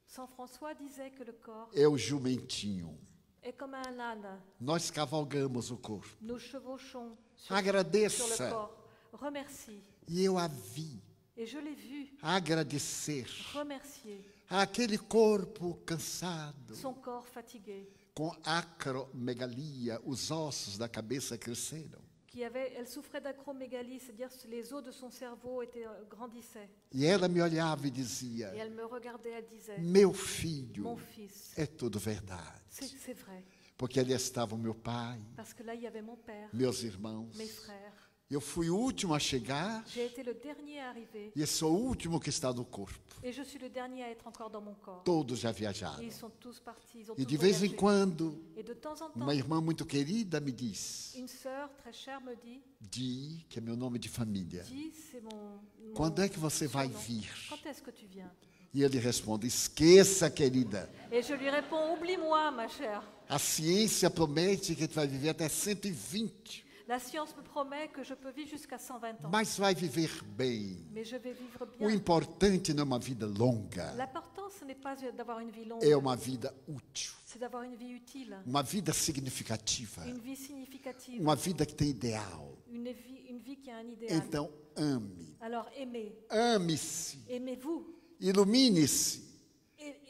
Saint François disait que le corps é o jumentinho. est comme un âne. Nós cavalgamos o corpo. Nous chevauchons sur le Agradeça. corps. Remercie. E eu a vi Et je l'ai vu agradecer remercier aquele corpo cansado, son corps fatigué, com acromegalia, os ossos da cabeça cresceram. elle souffrait d'acromégalie, c'est-à-dire que les os de son cerveau grandissaient. E ela me olhava e dizia: Et elle me regardait, elle disait, Meu filho, mon fils, é tudo verdade. c'est vrai, Porque ali estava o meu pai, parce que là, il y avait mon père, meus irmãos. mes frères. Eu fui o último a chegar J'ai été le dernier à arriver e sou o último que está no corpo. et je suis le dernier à être encore dans mon corps. Todos já Et viajaram. ils sont tous partis, ils ont E tous de vez em voyagé. quando, Et de temps en temps, uma irmã muito querida me diz: une sœur très chère me dit, Di, que é meu nome de família, dis, c'est mon quando é que você vai surnom. vir? Quand est-ce que tu viens? E ele responde: Esqueça, querida. Et je lui réponds, oublie-moi, ma chère. A ciência promete que tu vai viver até 120, La science me promet que je peux vivre jusqu'à 120 ans. mas vai viver bem. Mais je vais vivre O bien. importante não é uma vida longa, L'important, ce n'est pas d'avoir une vie longue, é uma vida útil, c'est d'avoir une vie utile, uma vida significativa, une vie significative, uma vida que tem ideal. une vie qui a un idéal. Então, ame. Alors aimez, Ame-se. aimez-vous, Ilumine-se.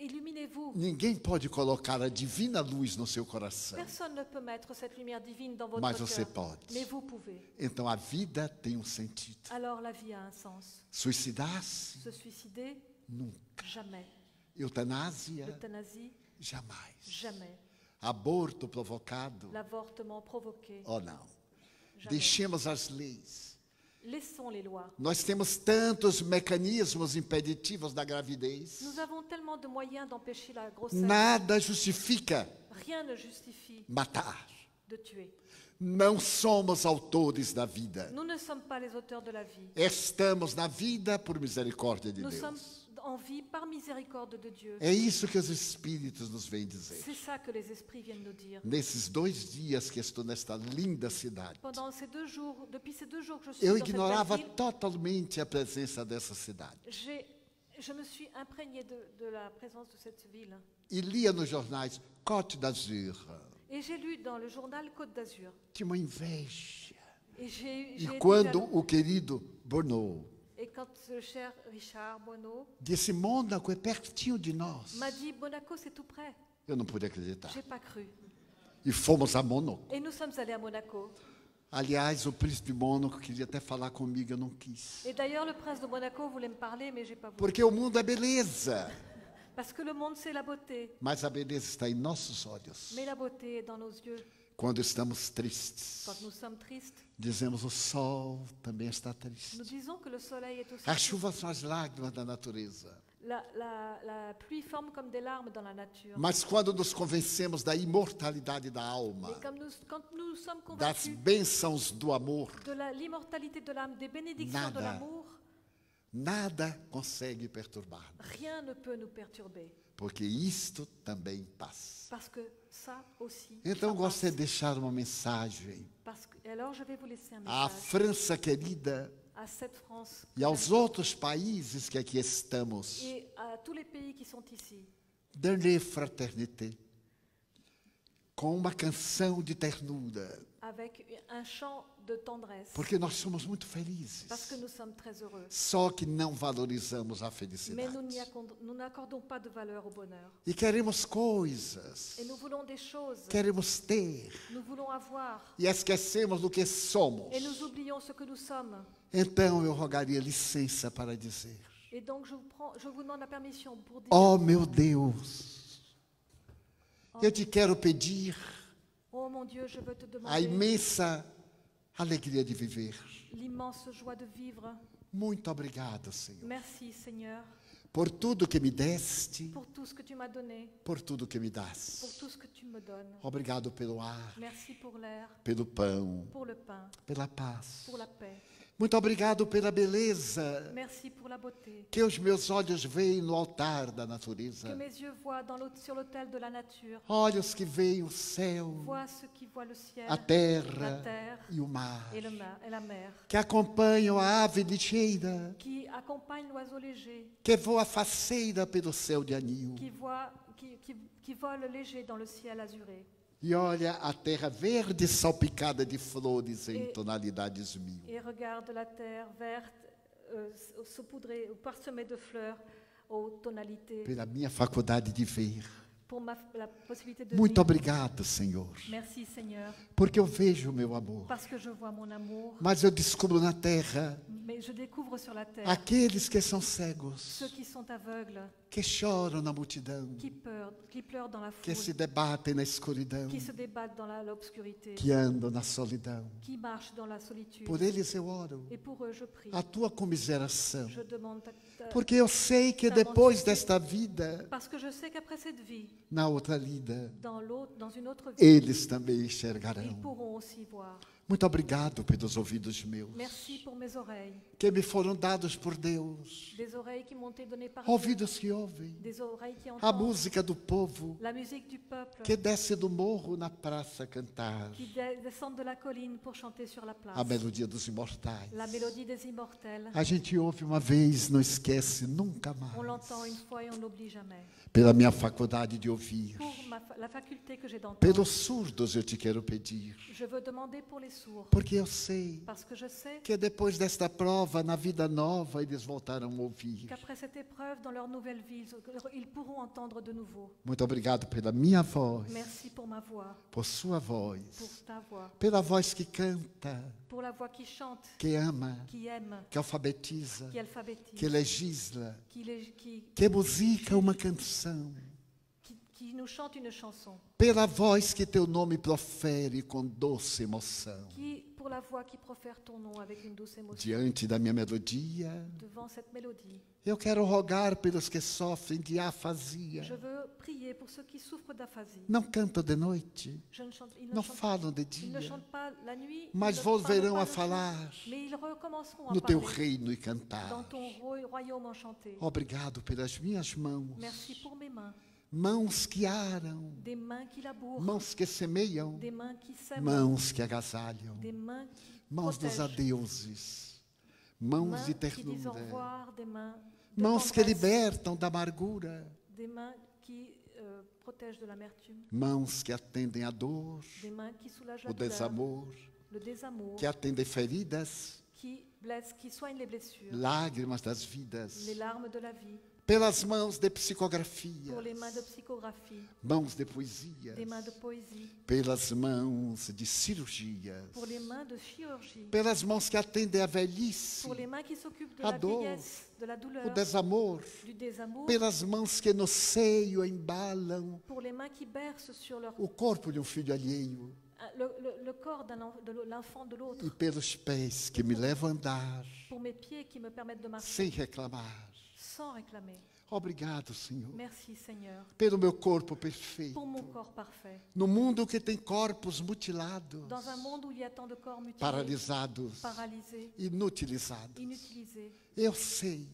illuminez-vous. Ninguém pode colocar a divina luz no seu coração. Personne ne peut mettre cette lumière divine dans votre Mas você cœur, pode. mais vous pouvez. Então a vida tem um sentido. Alors la vie a un sens. Suicidar-se? Se suicider, Nunca. jamais. Eutanásia? L'euthanasie, Jamais. jamais. Aborto provocado? L'avortement provoqué, Ou não? jamais. Deixemos as leis. Laissons les lois. Nós temos tantos mecanismos impeditivos da gravidez. Nous avons tellement de moyens d'empêcher la grossesse. Nada justifica Rien ne justifie matar. de tuer. Não somos autores da vida. Nous ne sommes pas les auteurs de la vie. Estamos na vida por misericórdia de Nous sommes Deus. en vie par miséricorde de Dieu. É isso que os Espíritos nos vêm dizer. C'est ça que les esprits viennent nous dire. Nesses 2 dias que estou nesta linda cidade, Pendant ces 2 jours, depuis ces 2 jours que je suis eu dans cette ignorava belle ville, totalmente a presença dessa cidade. je me suis imprégnée de la présence de cette ville. E lia nos jornais Côte d'Azur. Et j'ai lu dans le journal Côte d'Azur. Tinha uma inveja. Et j'ai E été quando jaloux. o querido Bono Et quand ce cher Richard Bonneau disse, Mônaco é pertinho de nós, m'a dit Monaco c'est tout près, eu não pude acreditar. j'ai pas cru. E fomos a Mônaco. Et nous sommes allés à Monaco. Aliás, o príncipe Mônaco queria até falar comigo, eu não quis. Et d'ailleurs, le prince de Monaco voulait me parler, mais j'ai pas voulu. Porque o mundo é beleza, Parce que le monde, c'est la beauté. mas a beleza está em nossos olhos. Mais la beauté est dans nos yeux. Quando estamos tristes, Quand nous sommes tristes, dizemos o sol também está nous triste. disons que le soleil est aussi A triste. chuva são as lágrimas da natureza. La pluie forme comme des larmes dans la nature. Mas quando nos convencemos da imortalidade da alma, Mais comme quand nous sommes das convaincus bênçãos do amor, de l'immortalité de l'âme, des bénédictions de Nada. l'amour, nada consegue perturbar, rien ne peut nous perturber. porque isto também passa. Parce que ça aussi. Então ça gostaria de passe. deixar uma mensagem Et alors, je vais vous laisser un à message França querida à cette France e aos outros países que aqui estamos. et à tous les pays qui sont ici. Donner fraternité, com uma canção de ternura, Avec un chant de tendresse. porque nós somos muito felizes. Parce que nous sommes très heureux. Só que não valorizamos a Mais felicidade. nous n'accordons pas de valeur au bonheur. E queremos coisas, Et nous voulons des choses. queremos ter, Nous voulons avoir. e esquecemos do que somos. Et nous oublions ce que nous sommes. Então eu rogaria licença para dizer: Et donc, je vous demande la permission pour dire, ó meu Deus, eu te quero pedir oh mon Dieu, je veux te a demander imensa alegria de viver. l'immense joie de vivre. Muito obrigado, Senhor, Merci Seigneur por tudo que me deste, pour tout ce que tu m'as donné, por tudo que me pour das. tout ce que tu me donnes. Obrigado pelo ar, Merci pour l'air, pelo pão, pour le pain, pela paz. pour la paix. Muito obrigado pela beleza Merci pour la beauté. que os meus olhos veem no altar da Que natureza. mes yeux voient sur l'autel de la nature. Olhos que veem o céu, Voient ceux qui voient le ciel, a la terra terre e o mar. et la mer. Que acompanham a ave lixeira, Qui accompagne l'oiseau léger, que voa faceira pelo céu de anil. qui vole léger dans le ciel azuré. E olha a terra verde salpicada de flores em E- tonalidades mil. Et regarde la terre verte, saupoudrée ou parsemée de fleurs aux tonalités, Pela minha faculdade de ver. pour la possibilité de Muito vivre. obrigado, Senhor, Merci Seigneur, porque eu vejo o meu amor. parce que je vois mon amour, Mas eu descubro na terra mais je découvre sur la terre aqueles que são cegos, ceux qui sont aveugles, que choram na multidão, qui pleurent dans la que foule, se debatem na escuridão, qui se débattent dans l'obscurité, que andam na solidão. qui marchent dans la solitude. Por eles eu oro. Et pour eux, je prie. A tua comiseração. Je demande Porque eu sei que depois desta vida, parce que je sais qu'après cette vie, na outra vida, dans une autre vie, eles também ils enxergarão. pourront aussi voir. Muito obrigado pelos ouvidos meus, Merci pour mes oreilles, que me foram dados por Deus. des oreilles qui m'ont été données par Dieu, Ouvidos que ouvem des oreilles qui a entendent música do povo la musique du peuple, que desce do morro na praça cantar qui descendent de la colline pour chanter sur la place, a melodia dos imortais. la mélodie des immortels. A gente ouve uma vez, não esquece nunca On mais. l'entend une fois et on n'oublie jamais. Pela minha faculdade de ouvir, Pour la faculté que j'ai d'entendre, pelos surdos eu te quero pedir, je veux demander pour les sourds, porque eu sei parce que je sais que depois desta prova, na vida nova, eles voltarão a ouvir. qu'après cette épreuve, dans leur nouvelle vie, ils pourront entendre de nouveau. Muito obrigado pela minha voz, Merci pour ma voix, por sua pour voz, ta voix, pela voz que canta, pour la voix qui chante, que ama, qui aime, que alfabetiza, qui alphabétise, que legisla, qui que musica uma canção. qui nous chante une chanson, pela voz que teu nome profere com doce emoção. pour la voix qui profère ton nom avec une douce émotion, Diante da minha melodia, devant cette mélodie. eu quero rogar pelos que sofrem de afasia. Je veux prier pour ceux qui souffrent d'aphasie. Não cantam de noite, Ils não falam de ils ne dia, chantent pas la nuit, mas ils ne volverão parlent a pas le falar jour, mais ils recommenceront à no teu parler reino e dans cantar. ton royaume enchanté. Obrigado pelas minhas mãos, Merci pour mes mains, mãos que aram, des mains qui labourent, mãos que semeiam, des mains qui sèment, mãos que agasalham, des mains qui mãos dos protègent, adeuses, mãos mains de qui disent au ternura, revoir, des mains de mãos que tendresse, libertam da amargura, des mains qui protègent de l'amertume, mãos que atendem a dor, des mains qui soulagent la o douleur, desamor, le désamour, que atendem feridas, qui blessent, qui soignent les blessures, lágrimas das vidas, les larmes de la vie, pelas mãos de pour psicografia, les mains de psychographie, mãos de poesia, des mains de poésie, pelas mãos de cirurgias, pour les mains de chirurgie, pelas mãos que atendem a velhice, pour les mains qui s'occupent de a la dor, vieillesse, de la o douleur, desamor, du désamour, pelas mãos que no seio embalam pour les mains qui bercent sur leur, o corpo de um filho alheio le corps de l'enfant de l'autre, e pelos pés que me levam a andar pour mes pieds qui me permettent de marcher sem reclamar. sans réclamer. Obrigado, Senhor, Merci Seigneur, pelo meu corpo perfeito. pour mon corps parfait. No mundo que tem corpos mutilados, Dans un monde où il y a tant de corps mutilés, paralisados, paralysés, inutilizados, inutilisés, eu sei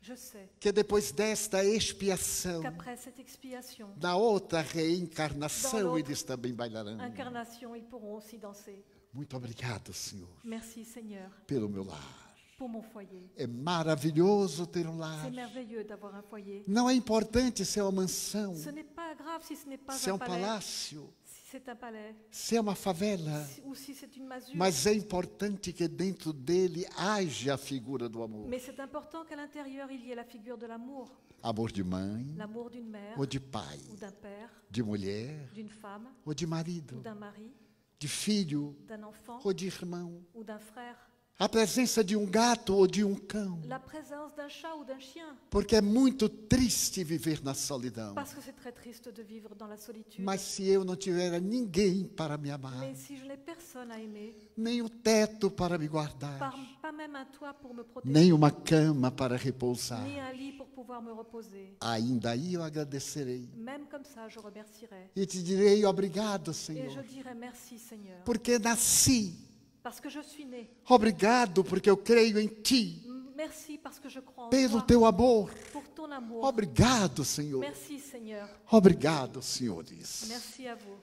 je sais que depois desta expiação, qu'après cette expiation, da outra reencarnação, Dans l'autre eles também bailarão. incarnation, ils pourront aussi danser. Muito obrigado, Senhor, Merci Seigneur, pelo meu lar. pour mon foyer. É maravilhoso ter um lar. C'est merveilleux d'avoir un foyer. Não é importante se é uma mansão, Ce n'est pas grave si ce n'est pas se é un um palais, palácio, si c'est un palais, se é uma favela, ou si c'est une masure. mas é importante que dentro dele haja a figura do amor. Mais c'est important qu'à l'intérieur, il y ait la figure de l'amour. Amor de mãe, L'amour d'une mère, ou de pai, ou d'un père, de mulher, d'une femme, ou de ou marido, d'un mari, de filho, d'un enfant, ou de irmão. ou d'un frère. A presença de um gato ou de um cão, La présence d'un chat ou d'un chien. porque é muito triste viver na solidão. Parce que c'est très triste de vivre dans la solitude. Mas se eu não tiver ninguém para me amar, Mais si je n'ai personne à aimer, nem o teto para me guardar, pas même un toit pour me protéger, nem uma cama para repousar, ni un lit pour pouvoir me reposer, ainda aí eu agradecerei même comme ça, je remercierai. e te direi obrigado, Et je Senhor, dirai merci Seigneur, porque nasci. parce que je suis né. Obrigado porque eu creio em Ti, Merci parce que je crois en pelo toi, Teu amor. pour ton amour. Obrigado, Senhor. Merci Seigneur. Obrigado, senhores. Merci à vous.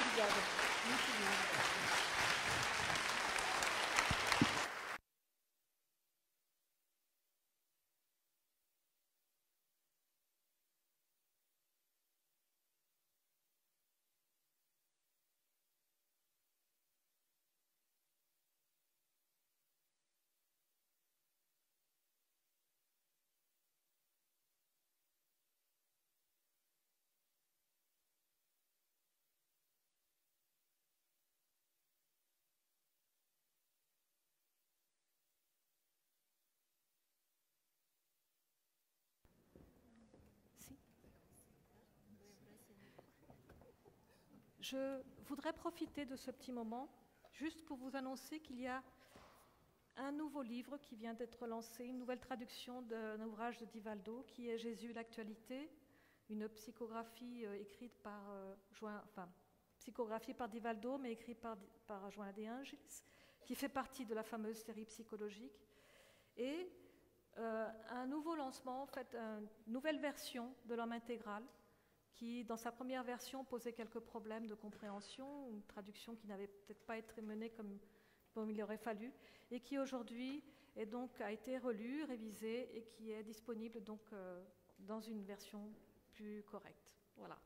Obrigada. Muito lindo. Je voudrais profiter de ce petit moment juste pour vous annoncer qu'il y a un nouveau livre qui vient d'être lancé, une nouvelle traduction d'un ouvrage de Divaldo qui est Jésus, l'actualité, une psychographie écrite par psychographie par Divaldo, mais écrite par Joana de Angelis, qui fait partie de la fameuse série psychologique. Et un nouveau lancement, en fait, une nouvelle version de l'homme intégral, qui, dans sa première version, posait quelques problèmes de compréhension, une traduction qui n'avait peut-être pas été menée comme il aurait fallu, et qui aujourd'hui a été relue, révisée, et qui est disponible donc dans une version plus correcte. Voilà.